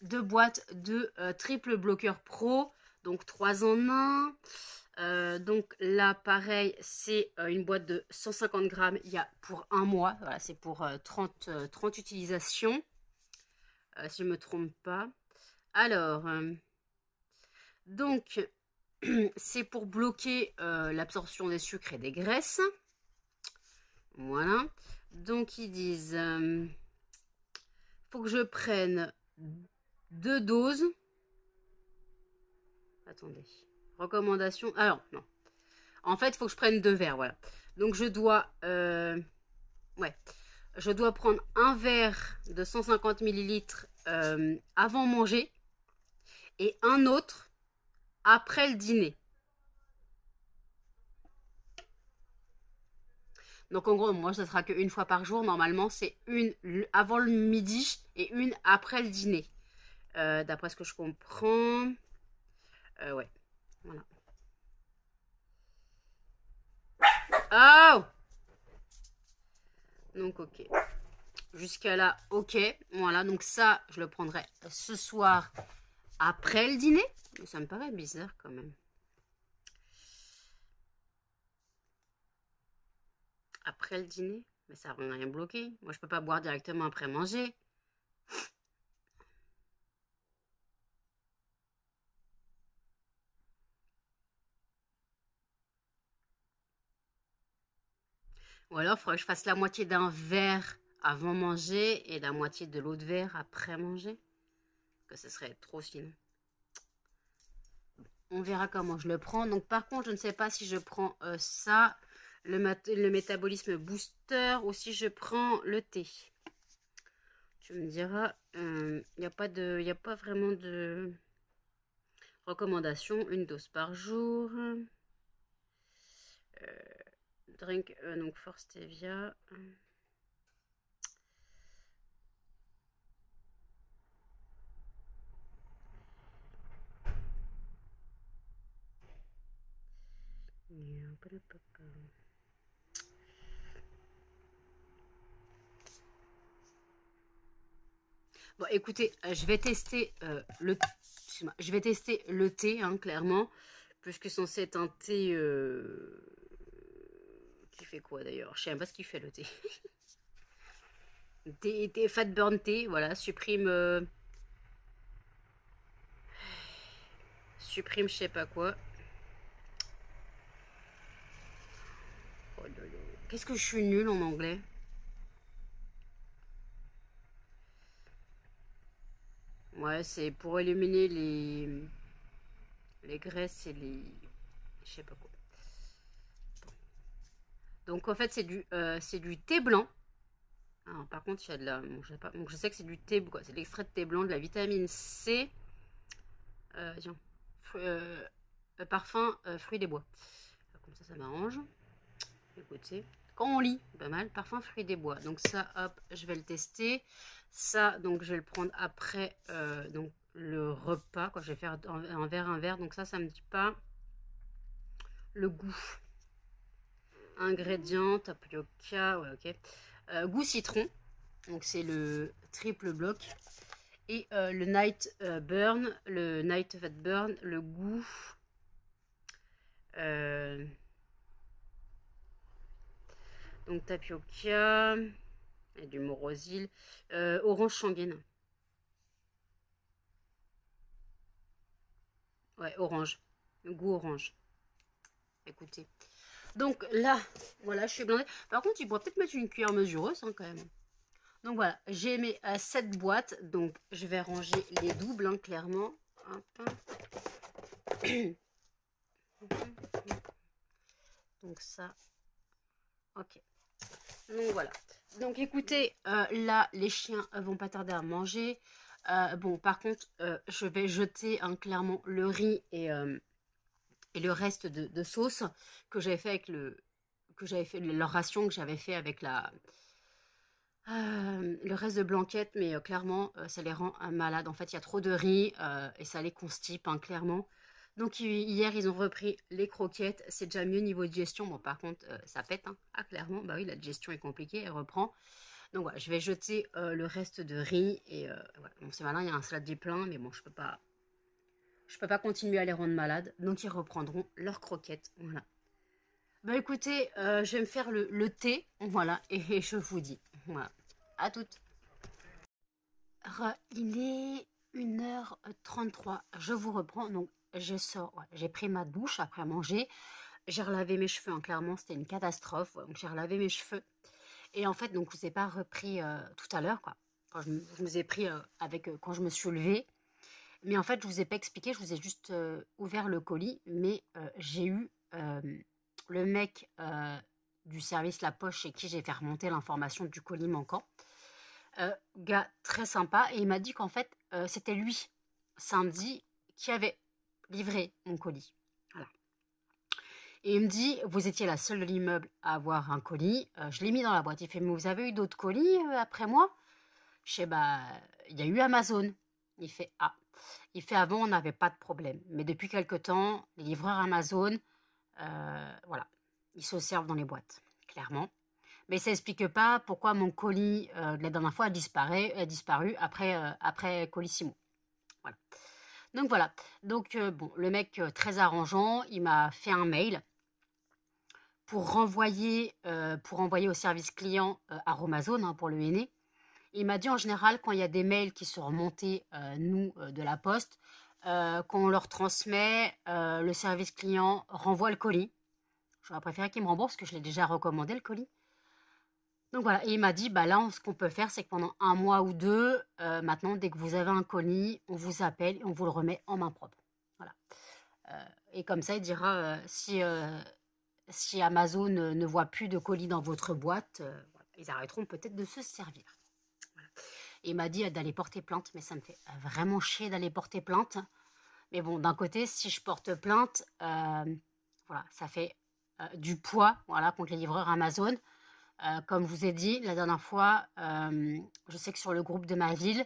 2 boîtes de triple bloqueur pro. Donc, 3 en 1. Donc là, pareil, c'est une boîte de 150 grammes. Il y a pour un mois. Voilà, c'est pour 30 utilisations. Si je ne me trompe pas. Alors, donc... c'est pour bloquer l'absorption des sucres et des graisses. Voilà. Donc, ils disent... faut que je prenne 2 doses. Attendez. Recommandation. Alors, non. En fait, il faut que je prenne 2 verres, voilà. Donc, je dois... ouais. Je dois prendre un verre de 150 ml avant manger. Et un autre après le dîner. Donc en gros, moi, ça sera qu'une fois par jour. Normalement, c'est une avant le midi et une après le dîner. D'après ce que je comprends. Ouais. Voilà. Oh! Donc, ok. Jusqu'à là, ok. Voilà, donc ça, je le prendrai ce soir après le dîner. Mais ça me paraît bizarre quand même. Après le dîner? Mais ça n'a rien bloqué. Moi, je peux pas boire directement après manger. Ou alors, il faudrait que je fasse la moitié d'un verre avant manger et la moitié de l'autre verre après manger. Que ce serait trop sinon. On verra comment je le prends. Donc, par contre, je ne sais pas si je prends ça, le métabolisme booster, ou si je prends le thé. Tu me diras, il n'y a pas vraiment de recommandation. Une dose par jour. Drink, donc Force Stevia. Bon, écoutez, je vais tester je vais tester le thé, hein, clairement, puisque c'est censé être un thé qui fait quoi d'ailleurs? Je sais même pas ce qu'il fait le thé. thé fat burn thé, voilà, supprime je sais pas quoi. Oh, qu'est-ce que je suis nulle en anglais. Ouais, c'est pour éliminer les graisses et les... Je sais pas quoi. Donc en fait, c'est du thé blanc. Alors, par contre, il y a de la... Bon, je sais pas. Donc je sais que c'est du thé, quoi. C'est de l'extrait de thé blanc, de la vitamine C. Tiens. Parfum, fruits des bois. Comme ça m'arrange. Écoutez. Quand on lit, pas mal. Parfum, fruits des bois. Donc ça, hop, je vais le tester. Ça, donc je vais le prendre après donc, le repas. Quand je vais faire un verre. Donc ça me dit pas le goût. Ingrédients, tapioca, ouais, ok. Goût citron, donc c'est le triple bloc. Et le night burn, le night fat burn, le goût. Donc tapioca, et du morosil, orange sanguine. Ouais, orange, le goût orange. Écoutez. Donc là, voilà, je suis blindée. Par contre, il pourrait peut-être mettre une cuillère mesureuse, hein, quand même. Donc voilà, j'ai mes 7 boîtes. Donc je vais ranger les doubles, hein, clairement. Donc ça, ok. Donc voilà. Donc écoutez, là, les chiens vont pas tarder à manger. Bon, par contre, je vais jeter, hein, clairement le riz et le reste de sauce que j'avais fait avec leur ration que j'avais fait avec le reste de blanquette, mais clairement, ça les rend malades. En fait, il y a trop de riz et ça les constipe, hein, clairement. Donc hier, ils ont repris les croquettes. C'est déjà mieux niveau digestion. Bon, par contre, ça pète, hein. Ah, clairement, bah oui, la digestion est compliquée, elle reprend. Donc voilà, je vais jeter le reste de riz. Et voilà. Bon, c'est malin, il y a un saladier plein, mais bon, je peux pas continuer à les rendre malades. Donc ils reprendront leurs croquettes. Voilà. Bah écoutez, je vais me faire le thé. Voilà, et je vous dis. Voilà. À toutes. Il est 1h33. Je vous reprends. Donc, je sors. Ouais, j'ai pris ma douche après manger. J'ai relavé mes cheveux, hein, clairement, c'était une catastrophe. Ouais, donc, j'ai relavé mes cheveux. Et en fait, donc, je ne vous ai pas repris tout à l'heure, quoi. Quand je vous ai pris quand je me suis levée. Mais en fait, je ne vous ai pas expliqué. Je vous ai juste ouvert le colis. Mais j'ai eu le mec du service La Poste chez qui j'ai fait remonter l'information du colis manquant. Gars très sympa, et il m'a dit qu'en fait c'était lui samedi qui avait livré mon colis. Voilà. Et il me dit, vous étiez la seule de l'immeuble à avoir un colis. Je l'ai mis dans la boîte. Il fait, mais vous avez eu d'autres colis après moi? Je sais, bah, il y a eu Amazon. Il fait, ah. Il fait, avant on n'avait pas de problème, mais depuis quelque temps les livreurs Amazon, voilà, ils se servent dans les boîtes, clairement. Mais ça n'explique pas pourquoi mon colis de la dernière fois a disparu après Colissimo. Voilà. Donc voilà. Donc bon, le mec très arrangeant, il m'a fait un mail pour renvoyer au service client à Amazon, hein, pour le henné. Il m'a dit en général, quand il y a des mails qui sont remontés, nous, de la poste, quand on leur transmet, le service client renvoie le colis. J'aurais préféré qu'il me rembourse, parce que je l'ai déjà recommandé, le colis. Donc voilà, et il m'a dit, bah là, ce qu'on peut faire, c'est que pendant un mois ou deux, maintenant, dès que vous avez un colis, on vous appelle et on vous le remet en main propre. Voilà. Et comme ça, il dira, si Amazon ne voit plus de colis dans votre boîte, voilà, ils arrêteront peut-être de se servir. Voilà. Et il m'a dit d'aller porter plainte, mais ça me fait vraiment chier d'aller porter plainte. Mais bon, d'un côté, si je porte plainte, voilà, ça fait du poids, voilà, contre les livreurs Amazon. Comme je vous ai dit la dernière fois, je sais que sur le groupe de ma ville,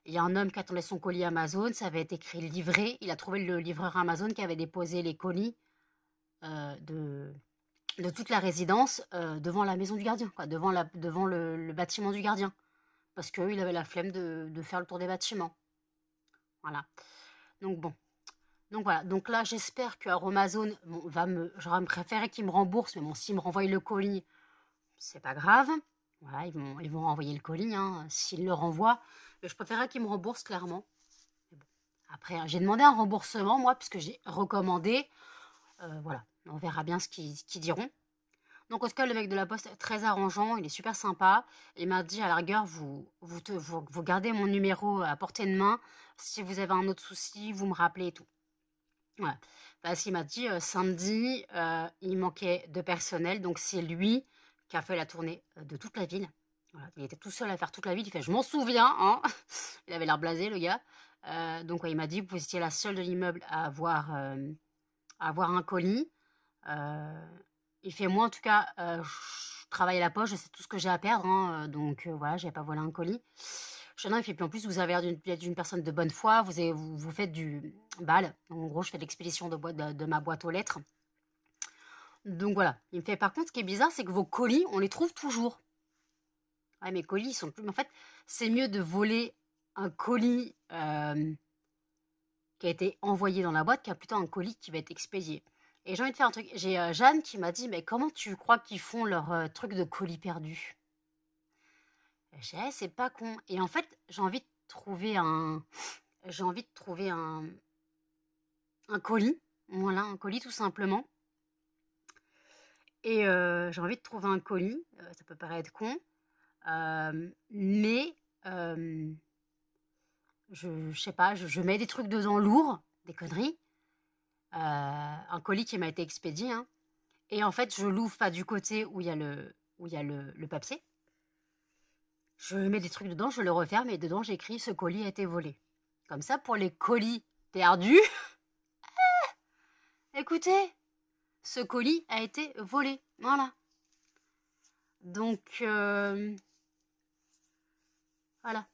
il y a un homme qui attendait son colis Amazon, ça avait été écrit livré. Il a trouvé le livreur Amazon qui avait déposé les colis de toute la résidence devant la maison du gardien, quoi, devant le bâtiment du gardien. Parce qu'il avait la flemme de faire le tour des bâtiments. Voilà. Donc bon. Donc voilà. Donc là, j'espère que Amazon j'aurais préféré qu'il me rembourse, mais bon, s'il me renvoie le colis, c'est pas grave. Voilà, ils vont renvoyer le colis, hein, s'ils le renvoient. Mais je préférerais qu'ils me remboursent, clairement. Mais bon. Après, j'ai demandé un remboursement, moi, puisque j'ai recommandé. Voilà, on verra bien ce qu'ils diront. Donc, en tout cas, le mec de la poste est très arrangeant, il est super sympa. Il m'a dit, à la rigueur, vous gardez mon numéro à portée de main. Si vous avez un autre souci, vous me rappelez et tout. Voilà. Parce qu'il m'a dit, samedi, il manquait de personnel, donc c'est lui qui a fait la tournée de toute la ville. Voilà. Il était tout seul à faire toute la ville. Il fait, je m'en souviens, hein. Il avait l'air blasé, le gars. Donc, ouais, il m'a dit, vous étiez la seule de l'immeuble à avoir un colis. Il fait, moi, en tout cas, je travaille à la poche, je sais tout ce que j'ai à perdre, hein, donc voilà, j'avais pas volé un colis. Je dis, non, il fait, puis en plus, vous avez l'air d'une personne de bonne foi, vous faites du bal. En gros, je fais de l'expédition de ma boîte aux lettres. Donc voilà. Il me fait, par contre, ce qui est bizarre, c'est que vos colis, on les trouve toujours. Ouais, mes colis, ils sont plus. En fait, c'est mieux de voler un colis qui a été envoyé dans la boîte qu'un plutôt un colis qui va être expédié. Et j'ai envie de faire un truc. J'ai Jeanne qui m'a dit, mais comment tu crois qu'ils font leur truc de colis perdu? J'ai dit, eh, c'est pas con. Et en fait, j'ai envie de trouver un colis. Voilà, un colis tout simplement. Et j'ai envie de trouver un colis. Ça peut paraître con. Mais je sais pas, je mets des trucs dedans lourds, des conneries. Un colis qui m'a été expédié, hein. Et en fait, je l'ouvre pas du côté où il y a le papier. Je mets des trucs dedans, je le referme et dedans j'écris ce colis a été volé. Comme ça, pour les colis perdus, écoutez, ce colis a été volé. Voilà. Donc, voilà.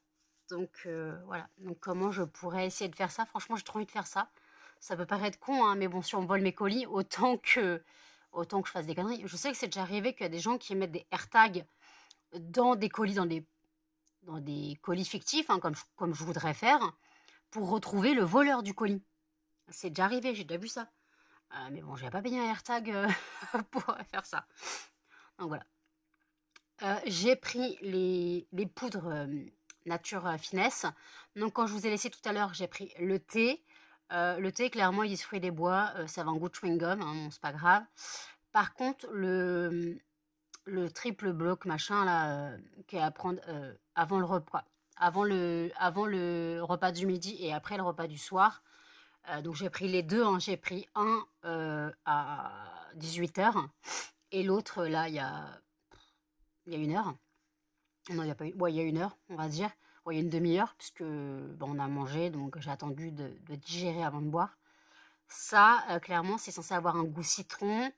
Donc, voilà. Donc, comment je pourrais essayer de faire ça? Franchement, j'ai trop envie de faire ça. Ça peut paraître con, hein, mais bon, si on me vole mes colis, autant que je fasse des conneries. Je sais que c'est déjà arrivé qu'il y a des gens qui mettent des AirTags dans des colis, dans des colis fictifs, hein, comme je voudrais faire, pour retrouver le voleur du colis. C'est déjà arrivé, j'ai déjà vu ça. Mais bon, je n'avais pas payé un AirTag pour faire ça. Donc voilà. J'ai pris les poudres Nature Finesse. Donc quand je vous ai laissé tout à l'heure, j'ai pris le thé. Le thé, clairement, il se fruit des bois. Ça va en goût de chewing-gum, hein, bon, c'est pas grave. Par contre, le triple bloc machin là, qui est à prendre avant le repas. Avant le repas du midi et après le repas du soir. Donc j'ai pris les deux, hein. J'ai pris un à 18h et l'autre là il y a 1 heure. Non, il y a pas eu. Ouais, il y a 1 heure, on va dire. Ouais, il y a une demi-heure, puisque bon, on a mangé, donc j'ai attendu de digérer avant de boire. Ça, clairement, c'est censé avoir un goût citron.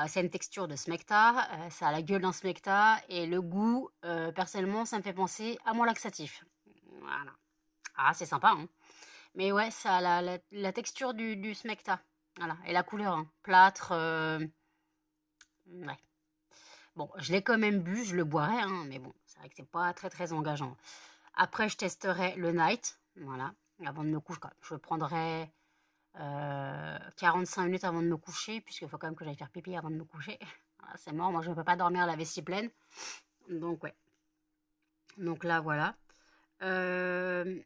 C'est une texture de smecta. Ça a la gueule d'un smecta. Et le goût, personnellement, ça me fait penser à mon laxatif. Voilà. Ah, c'est sympa, hein. Mais ouais, ça a la texture du smecta. Voilà. Et la couleur, hein. Plâtre. Ouais. Bon, je l'ai quand même bu, je le boirai, hein, mais bon, c'est vrai que c'est pas très très engageant. Après, je testerai le night, voilà, avant de me coucher. Je prendrai 45 minutes avant de me coucher, puisqu'il faut quand même que j'aille faire pipi avant de me coucher. Voilà, c'est mort, moi je ne peux pas dormir la vessie pleine. Donc ouais. Donc là, voilà. Je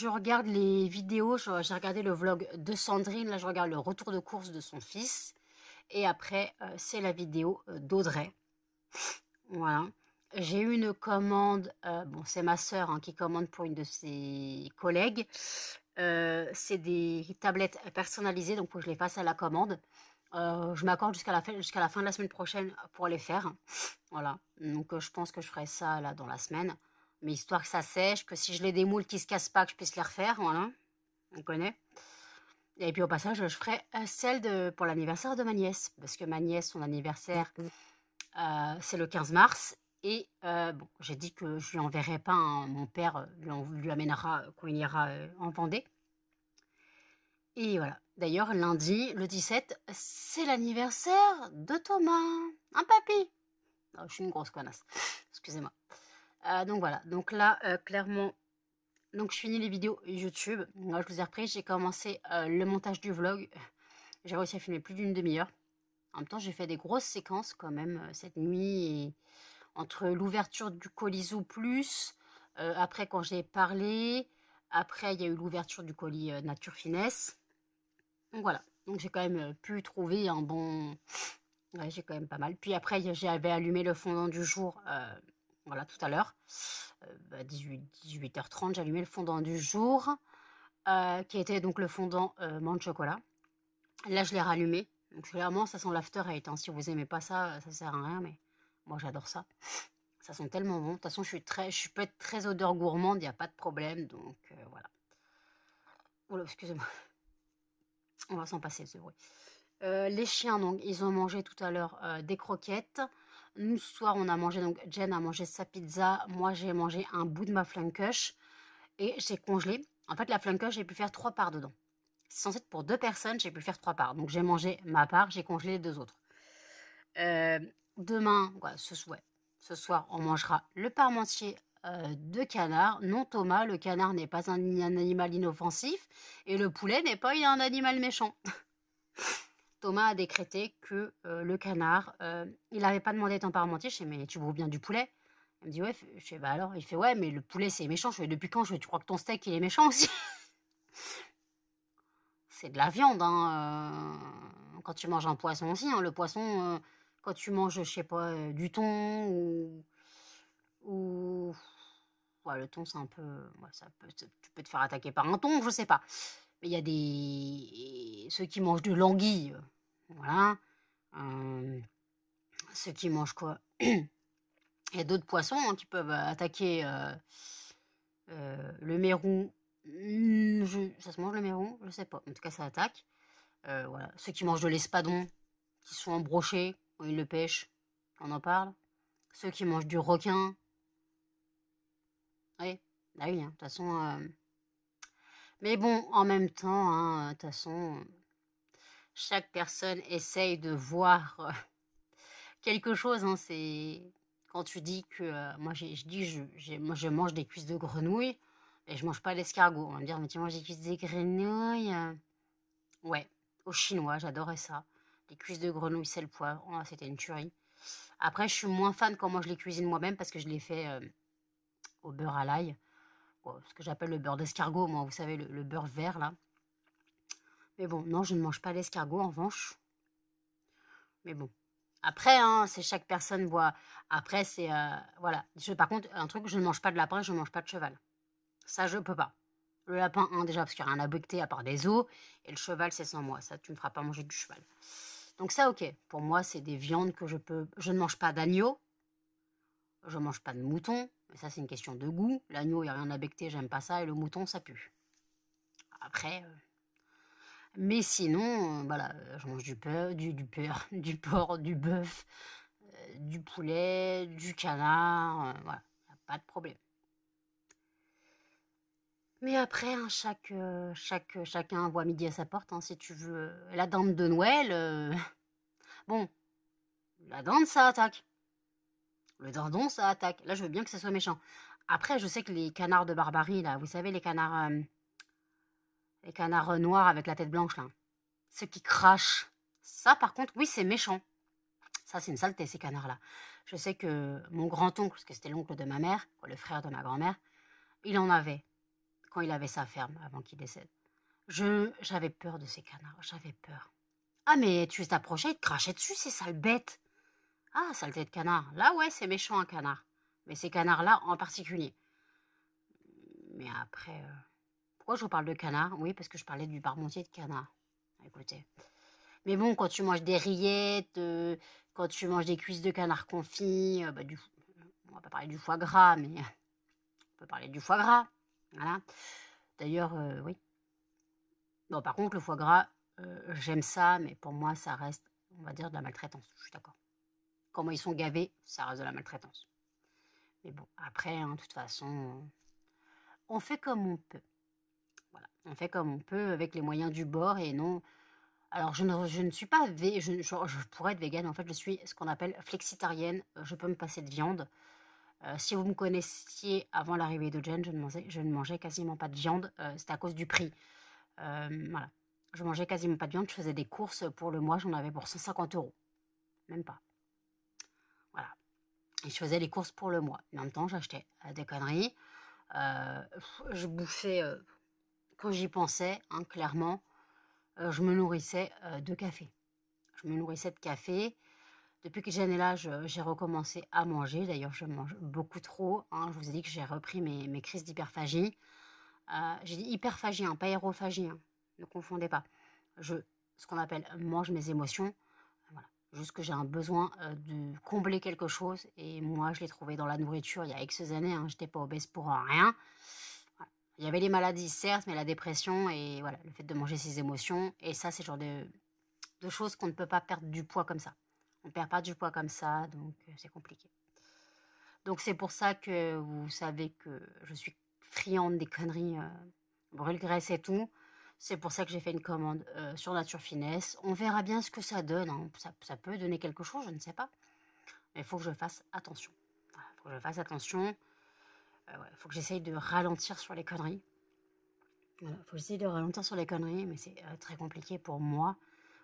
regarde les vidéos, j'ai regardé le vlog de Sandrine, là je regarde le retour de course de son fils. Et après, c'est la vidéo d'Audrey. Voilà. j'ai eu une commande, bon, c'est ma sœur hein, qui commande pour une de ses collègues. C'est des tablettes personnalisées, donc faut que je les fasse à la commande. Je m'accorde jusqu'à la fin de la semaine prochaine pour les faire. Voilà, donc je pense que je ferai ça là dans la semaine. Mais histoire que ça sèche, que si je les démoule, qu'ils se cassent pas, que je puisse les refaire, voilà, on connaît. Et puis au passage, je ferai celle pour l'anniversaire de ma nièce, parce que ma nièce, son anniversaire, c'est le 15 mars. Et bon, j'ai dit que je lui enverrai pas, hein, mon père lui amènera quand il ira en Vendée. Et voilà. D'ailleurs, lundi, le 17, c'est l'anniversaire de Thomas. Un papy. Oh, je suis une grosse connasse. Excusez-moi. Donc voilà. Donc là, clairement, donc je finis les vidéos YouTube. Moi, je vous ai repris. J'ai commencé le montage du vlog. J'ai réussi à filmer plus d'une demi-heure. En même temps, j'ai fait des grosses séquences quand même cette nuit. Et entre l'ouverture du colis Zoo Plus, après quand j'ai parlé, après il y a eu l'ouverture du colis Nature Finesse. Donc voilà, donc j'ai quand même pu trouver un bon... Ouais, j'ai quand même pas mal. Puis après, j'avais allumé le fondant du jour, voilà, tout à l'heure. 18h30, j'ai allumé le fondant du jour, qui était donc le fondant menthe chocolat. Là, je l'ai rallumé. Donc clairement, ça sent l'after eight, hein. Si vous aimez pas ça, ça sert à rien, mais moi j'adore ça. Ça sent tellement bon. De toute façon, je peux être très odeur gourmande, il n'y a pas de problème. Donc voilà. Oula, excusez-moi. On va s'en passer de ce bruit. Les chiens, donc, ils ont mangé tout à l'heure des croquettes. Nous, ce soir, on a mangé, donc, Jen a mangé sa pizza. Moi, j'ai mangé un bout de ma flancush et j'ai congelé. En fait, la flancush, j'ai pu faire 3 parts dedans. C'est censé être pour 2 personnes, j'ai pu faire 3 parts. Donc, j'ai mangé ma part, j'ai congelé les 2 autres. Demain, ouais, ce soir, on mangera le parmentier de canard. Non, Thomas, le canard n'est pas un animal inoffensif et le poulet n'est pas un animal méchant. Thomas a décrété que le canard, il n'avait pas demandé ton parmentier. Je fais, mais tu brouves bien du poulet? Il me dit, ouais. Je fais, bah alors, il fait, ouais, mais le poulet, c'est méchant. Je fais, depuis quand? Je fais, tu crois que ton steak, il est méchant aussi? C'est de la viande, hein. Quand tu manges un poisson aussi, hein, le poisson, quand tu manges, je sais pas, du thon ou... Ouais, le thon, c'est un peu... Ouais, tu peux te faire attaquer par un thon, je sais pas. Mais il y a ceux qui mangent de l'anguille, voilà. Ceux qui mangent quoi? Il y a d'autres poissons hein, qui peuvent attaquer le mérou. Ça se mange le mérou? Je sais pas. En tout cas, ça attaque. Voilà. Ceux qui mangent de l'espadon, qui sont embrochés quand ils le pêchent, on en parle. Ceux qui mangent du requin. Oui, bah oui, hein, de toute façon. Mais bon, en même temps, hein, de toute façon, chaque personne essaye de voir quelque chose. Hein, c'est quand tu dis que moi, moi, je mange des cuisses de grenouille et je mange pas l'escargot. On va me dire, mais tu manges des cuisses de grenouille? Ouais, au chinois, j'adorais ça. Les cuisses de grenouille, c'est le poivre. Oh, c'était une tuerie. Après, je suis moins fan quand moi je les cuisine moi-même parce que je les fais au beurre à l'ail. Ce que j'appelle le beurre d'escargot, moi, vous savez, le beurre vert, là. Mais bon, non, je ne mange pas l'escargot, en revanche. Mais bon. Après, hein, c'est chaque personne voit. Après, c'est... voilà. Par contre, un truc, je ne mange pas de lapin, je ne mange pas de cheval. Ça, je peux pas. Le lapin, déjà, parce qu'il n'y a rien à becter à part des os. Et le cheval, c'est sans moi. Ça, tu ne me feras pas manger du cheval. Donc ça, ok. Pour moi, c'est des viandes que je peux... Je ne mange pas d'agneau. Je ne mange pas de mouton. Mais ça, c'est une question de goût. L'agneau, il n'y a rien à becter, j'aime pas ça. Et le mouton, ça pue. Après... Mais sinon, voilà, je mange du porc, du porc, du bœuf, du poulet, du canard, voilà, y a pas de problème. Mais après, hein, chacun voit midi à sa porte, hein, si tu veux. La dinde de Noël, bon, la dinde, ça attaque. Le dindon, ça attaque. Là, je veux bien que ce soit méchant. Après, je sais que les canards de Barbarie, là, vous savez, les canards noirs avec la tête blanche, là, ceux qui crachent, ça, par contre, oui, c'est méchant. Ça, c'est une saleté, ces canards-là. Je sais que mon grand-oncle, parce que c'était l'oncle de ma mère, le frère de ma grand-mère, il en avait, quand il avait sa ferme, avant qu'il décède. J'avais peur de ces canards, j'avais peur. Ah, mais tu t'approchais, il te crachait dessus, ces sales bêtes. Ah, saleté de canard. Là, ouais, c'est méchant, un canard. Mais ces canards-là en particulier. Mais après, pourquoi je vous parle de canard? Oui, parce que je parlais du parmentier de canard. Écoutez. Mais bon, quand tu manges des rillettes, quand tu manges des cuisses de canard confit, on va pas parler du foie gras, mais on peut parler du foie gras. Voilà. D'ailleurs, oui. Bon, par contre, le foie gras, j'aime ça, mais pour moi, ça reste, on va dire, de la maltraitance. Je suis d'accord. Comment ils sont gavés, ça reste de la maltraitance. Mais bon, après, hein, de toute façon, on fait comme on peut. Voilà, on fait comme on peut avec les moyens du bord et non. Alors, je ne suis pas je pourrais être végane. En fait, je suis ce qu'on appelle flexitarienne. Je peux me passer de viande. Si vous me connaissiez avant l'arrivée de Jen, je ne mangeais quasiment pas de viande. C'était à cause du prix. Voilà. Je mangeais quasiment pas de viande. Je faisais des courses pour le mois. J'en avais pour 150 €. Même pas. Voilà. Et je faisais les courses pour le mois. En même temps, j'achetais des conneries. Je bouffais, quand j'y pensais, hein, clairement, je me nourrissais de café. Je me nourrissais de café. Depuis que j'en ai l'âge, j'ai recommencé à manger. D'ailleurs, je mange beaucoup trop, hein. Je vous ai dit que j'ai repris mes crises d'hyperphagie. J'ai dit hyperphagie, hein, pas aérophagie, hein. Ne confondez pas. Ce qu'on appelle mange mes émotions. Voilà. Juste que j'ai un besoin de combler quelque chose. Et moi, je l'ai trouvé dans la nourriture il y a X années. Hein. Je n'étais pas obèse pour rien. Voilà. Il y avait les maladies, certes, mais la dépression et voilà, le fait de manger ses émotions. Et ça, c'est le genre de choses qu'on ne peut pas perdre du poids comme ça. On ne perd pas du poids comme ça, donc c'est compliqué. Donc c'est pour ça que vous savez que je suis friande des conneries brûle-graisse et tout. C'est pour ça que j'ai fait une commande sur Nature Finesse. On verra bien ce que ça donne. Hein. Ça peut donner quelque chose, je ne sais pas. Mais il faut que je fasse attention. Il faut que je fasse attention. Il faut que j'essaye de ralentir sur les conneries. Il faut que j'essaye de ralentir sur les conneries, mais c'est très compliqué pour moi.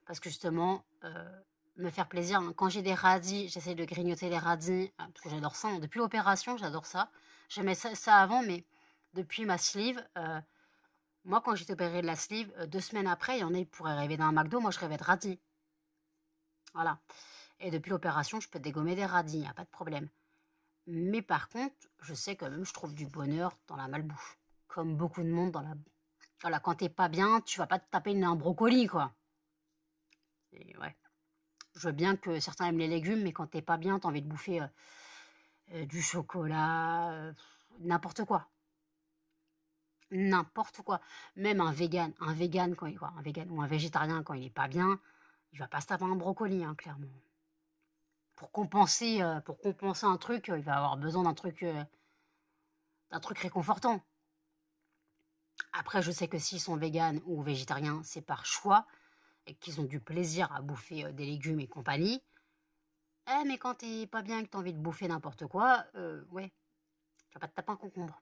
Parce que justement, me faire plaisir. Hein. Quand j'ai des radis, j'essaie de grignoter les radis, parce que j'adore ça. Hein. Depuis l'opération, j'adore ça. J'aimais ça avant, mais depuis ma sleeve, moi, quand j'étais opérée de la sleeve, 2 semaines après, il y en a, ils pourraient rêver d'un McDo, moi, je rêvais de radis. Voilà. Et depuis l'opération, je peux dégommer des radis, il n'y a pas de problème. Mais par contre, je sais quand même, je trouve du bonheur dans la malbouffe. Comme beaucoup de monde dans la... Voilà, quand t'es pas bien, tu vas pas te taper un brocoli, quoi. Et ouais. Je veux bien que certains aiment les légumes, mais quand t'es pas bien, t'as envie de bouffer du chocolat, n'importe quoi. N'importe quoi. Même un vegan quand il, quoi, un vegan ou un végétarien quand il est pas bien, il va pas se taper un brocoli, hein, clairement. Pour compenser un truc, il va avoir besoin d'un truc réconfortant. Après, je sais que s'ils sont véganes ou végétariens, c'est par choix et qu'ils ont du plaisir à bouffer des légumes et compagnie. Mais quand t'es pas bien et que t'as envie de bouffer n'importe quoi, ouais, tu vas pas te taper un concombre.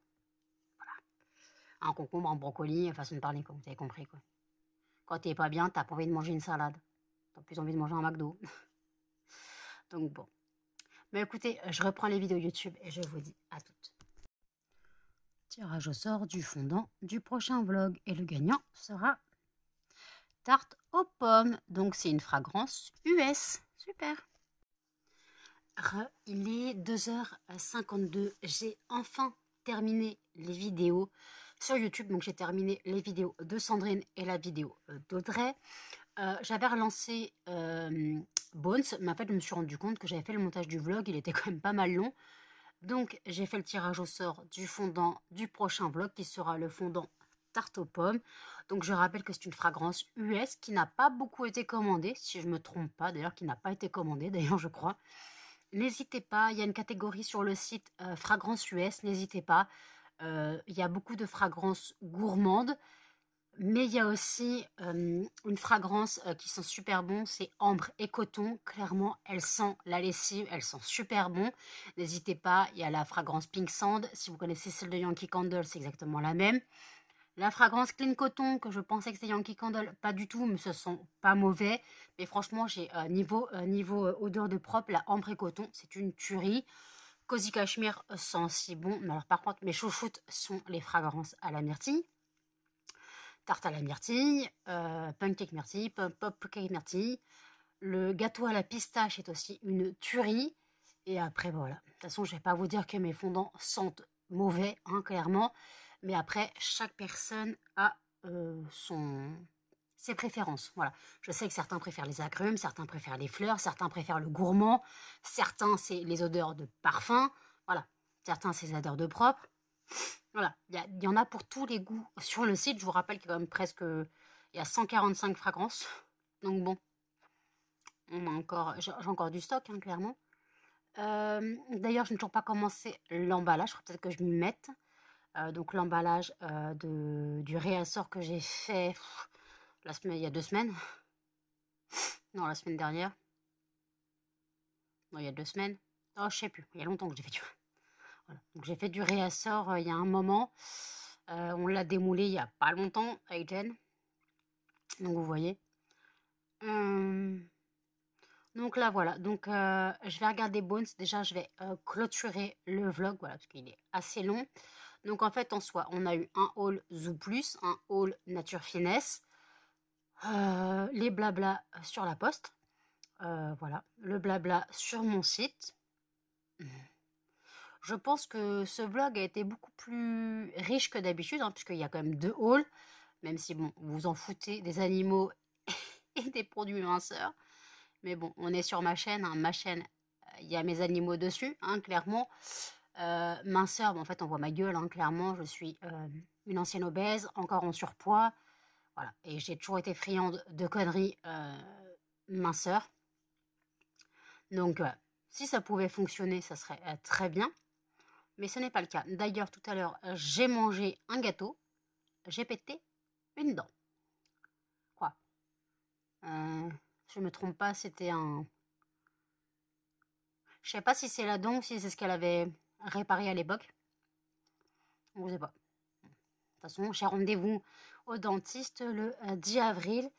Voilà. Un concombre, un brocoli, façon de parler, comme vous avez compris, quoi. Quand t'es pas bien, t'as pas envie de manger une salade. T'as plus envie de manger un McDo. Donc bon. Mais écoutez, je reprends les vidéos YouTube et je vous dis à toutes. Tirage au sort du fondant du prochain vlog. Et le gagnant sera tarte aux pommes. Donc c'est une fragrance US. Super. Il est 2h52. J'ai enfin terminé les vidéos sur YouTube. Donc j'ai terminé les vidéos de Sandrine et la vidéo d'Audrey. J'avais relancé Bones, mais en fait je me suis rendu compte que j'avais fait le montage du vlog, il était quand même pas mal long. Donc j'ai fait le tirage au sort du fondant du prochain vlog qui sera le fondant tarte aux pommes. Donc je rappelle que c'est une fragrance US qui n'a pas beaucoup été commandée, si je ne me trompe pas, d'ailleurs qui n'a pas été commandée d'ailleurs je crois. N'hésitez pas, il y a une catégorie sur le site fragrance US, n'hésitez pas. Il y a beaucoup de fragrances gourmandes. Mais il y a aussi une fragrance qui sent super bon, c'est ambre et coton. Clairement, elle sent la lessive, elle sent super bon. N'hésitez pas, il y a la fragrance Pink Sand. Si vous connaissez celle de Yankee Candle, c'est exactement la même. La fragrance Clean Coton, que je pensais que c'était Yankee Candle, pas du tout, mais ce sont pas mauvais. Mais franchement, j'ai niveau odeur de propre, la ambre et coton, c'est une tuerie. Cozy Cashmere sent si bon. Mais alors par contre, mes chouchoutes sont les fragrances à la myrtille. Tarte à la myrtille, pancake myrtille, pop cake myrtille. Le gâteau à la pistache est aussi une tuerie. Et après, voilà. De toute façon, je vais pas vous dire que mes fondants sentent mauvais, hein, clairement. Mais après, chaque personne a ses préférences. Voilà. Je sais que certains préfèrent les agrumes, certains préfèrent les fleurs, certains préfèrent le gourmand, certains, c'est les odeurs de parfum. Voilà. Certains, c'est les odeurs de propre. Voilà. Il y en a pour tous les goûts. Sur le site, je vous rappelle qu'il y a quand même presque... Il y a 145 fragrances. Donc bon, j'ai encore du stock, hein, clairement. D'ailleurs, je n'ai toujours pas commencé l'emballage. Peut-être que je m'y mette. Donc l'emballage du réassort que j'ai fait il y a 2 semaines. Non, la semaine dernière. Non, il y a 2 semaines. Oh, je sais plus. Il y a longtemps que j'ai fait du... Voilà. Donc j'ai fait du réassort il y a un moment. On l'a démoulé il y a pas longtemps avec Jen. Donc vous voyez. Donc là, voilà. Donc je vais regarder Bones. Déjà, je vais clôturer le vlog. Voilà, parce qu'il est assez long. Donc en fait, en soi, on a eu un haul Zoo Plus, un haul Nature Finesse, les blabla sur la poste, voilà, le blabla sur mon site. Je pense que ce vlog a été beaucoup plus riche que d'habitude, hein, puisqu'il y a quand même 2 hauls, même si bon, vous vous en foutez des animaux et des produits minceurs. Mais bon, on est sur ma chaîne, hein, il y a mes animaux dessus, hein, clairement. Minceur, bon, en fait, on voit ma gueule, hein, clairement, je suis une ancienne obèse, encore en surpoids, voilà, et j'ai toujours été friande de conneries minceur. Donc, si ça pouvait fonctionner, ça serait très bien, mais ce n'est pas le cas. D'ailleurs, tout à l'heure, j'ai mangé un gâteau, j'ai pété une dent. Quoi je me trompe pas, c'était un... Je sais pas si c'est la dent ou si c'est ce qu'elle avait réparé à l'époque. Je sais pas. De toute façon, j'ai rendez-vous au dentiste le 10 avril.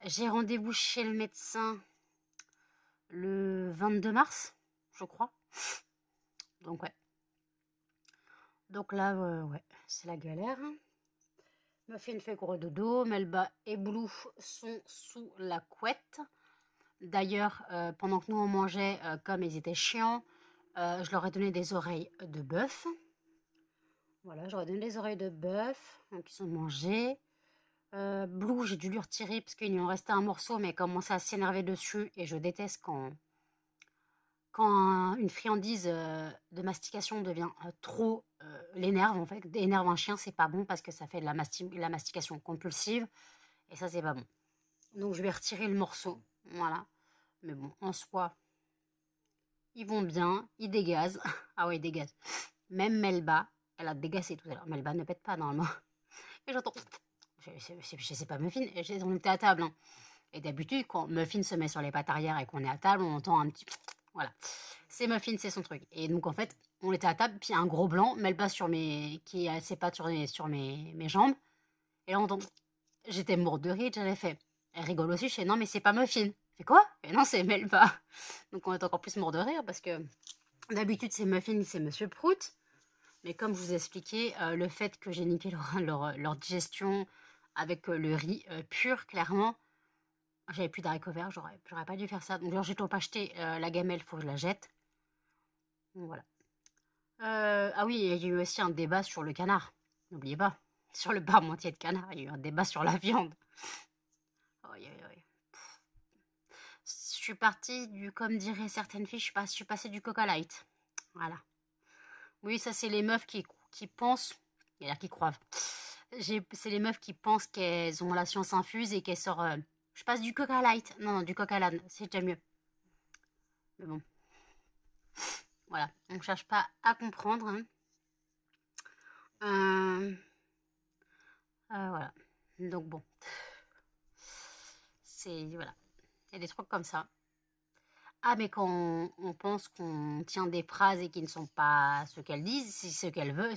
J'ai rendez-vous chez le médecin le 22 mars, je crois. Donc ouais. Donc là, ouais, c'est la galère. Muffin fait gros dodo. Melba et Blue sont sous la couette. D'ailleurs, pendant que nous on mangeait, comme ils étaient chiants, je leur ai donné des oreilles de bœuf. Voilà, j'aurais donné des oreilles de bœuf, donc ils ont mangé. Blue, j'ai dû lui retirer parce qu'il lui en restait un morceau, mais elle commençait à s'énerver dessus. Et je déteste quand une friandise de mastication devient trop l'énerve, en fait. Énerve un chien, c'est pas bon parce que ça fait de la mastication compulsive. Et ça, c'est pas bon. Donc, je vais retirer le morceau. Voilà. Mais bon, en soi, ils vont bien. Ils dégazent. Ah ouais, ils dégazent. Même Melba, elle a dégacé tout à l'heure. Melba ne pète pas normalement. Et j'entends... Je sais pas, Muffin, on était à table. Hein. Et d'habitude, quand Muffin se met sur les pattes arrière et qu'on est à table, on entend un petit... Voilà. C'est Muffin, c'est son truc. Et donc, en fait, on était à table, puis un gros blanc, Melba qui a ses pattes sur mes jambes. Et là, on entend... J'étais morte de rire, j'avais fait... Elle rigole aussi, je fais, non, mais c'est pas Muffin. Fait quoi? Et non, c'est Melba. Donc, on est encore plus mort de rire parce que d'habitude, c'est Muffin, c'est Monsieur Prout. Mais comme je vous ai expliqué, le fait que j'ai niqué leur digestion avec le riz pur, clairement, j'avais plus d'haricots verts, j'aurais pas dû faire ça. Donc, j'ai toujours pas acheté la gamelle, faut que je la jette. Donc, voilà. Ah oui, il y a eu aussi un débat sur le canard. N'oubliez pas. Sur le parmentier de canard, il y a eu un débat sur la viande. Oh, je suis partie comme diraient certaines filles, je suis passée du Coca Light. Voilà. Oui, ça, c'est les meufs qui pensent, il y en a qui croient. C'est les meufs qui pensent qu'elles ont la science infuse et qu'elles sortent. Je passe du Coca Light. Non, du Coca Lan, c'est déjà mieux. Mais bon. Voilà, on ne cherche pas à comprendre. Hein. Voilà. Donc bon. Voilà. Il y a des trucs comme ça. Ah, mais quand on pense qu'on tient des phrases et qui ne sont pas ce qu'elles disent, c'est ce qu'elles veulent,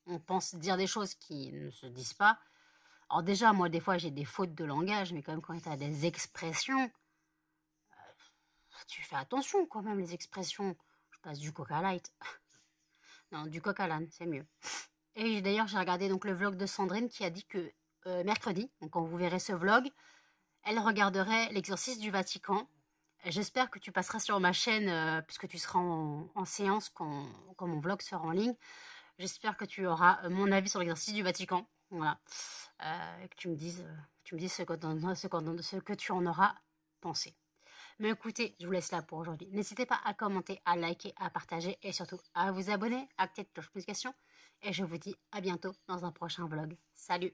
on pense dire des choses qui ne se disent pas. Alors déjà, moi, des fois, j'ai des fautes de langage, mais quand même, quand tu as des expressions, tu fais attention quand même, les expressions. Je passe du Coca Light. Non, du Coca Lan, c'est mieux. Et d'ailleurs, j'ai regardé donc le vlog de Sandrine qui a dit que mercredi, donc quand vous verrez ce vlog, elle regarderait l'exorcisme du Vatican J'espère que tu passeras sur ma chaîne, puisque tu seras en séance quand mon vlog sera en ligne. J'espère que tu auras mon avis sur l'exercice du Vatican. Voilà. Et que tu me dises ce que tu en auras pensé. Mais écoutez, je vous laisse là pour aujourd'hui. N'hésitez pas à commenter, à liker, à partager et surtout à vous abonner, à activer la cloche de notification. Et je vous dis à bientôt dans un prochain vlog. Salut!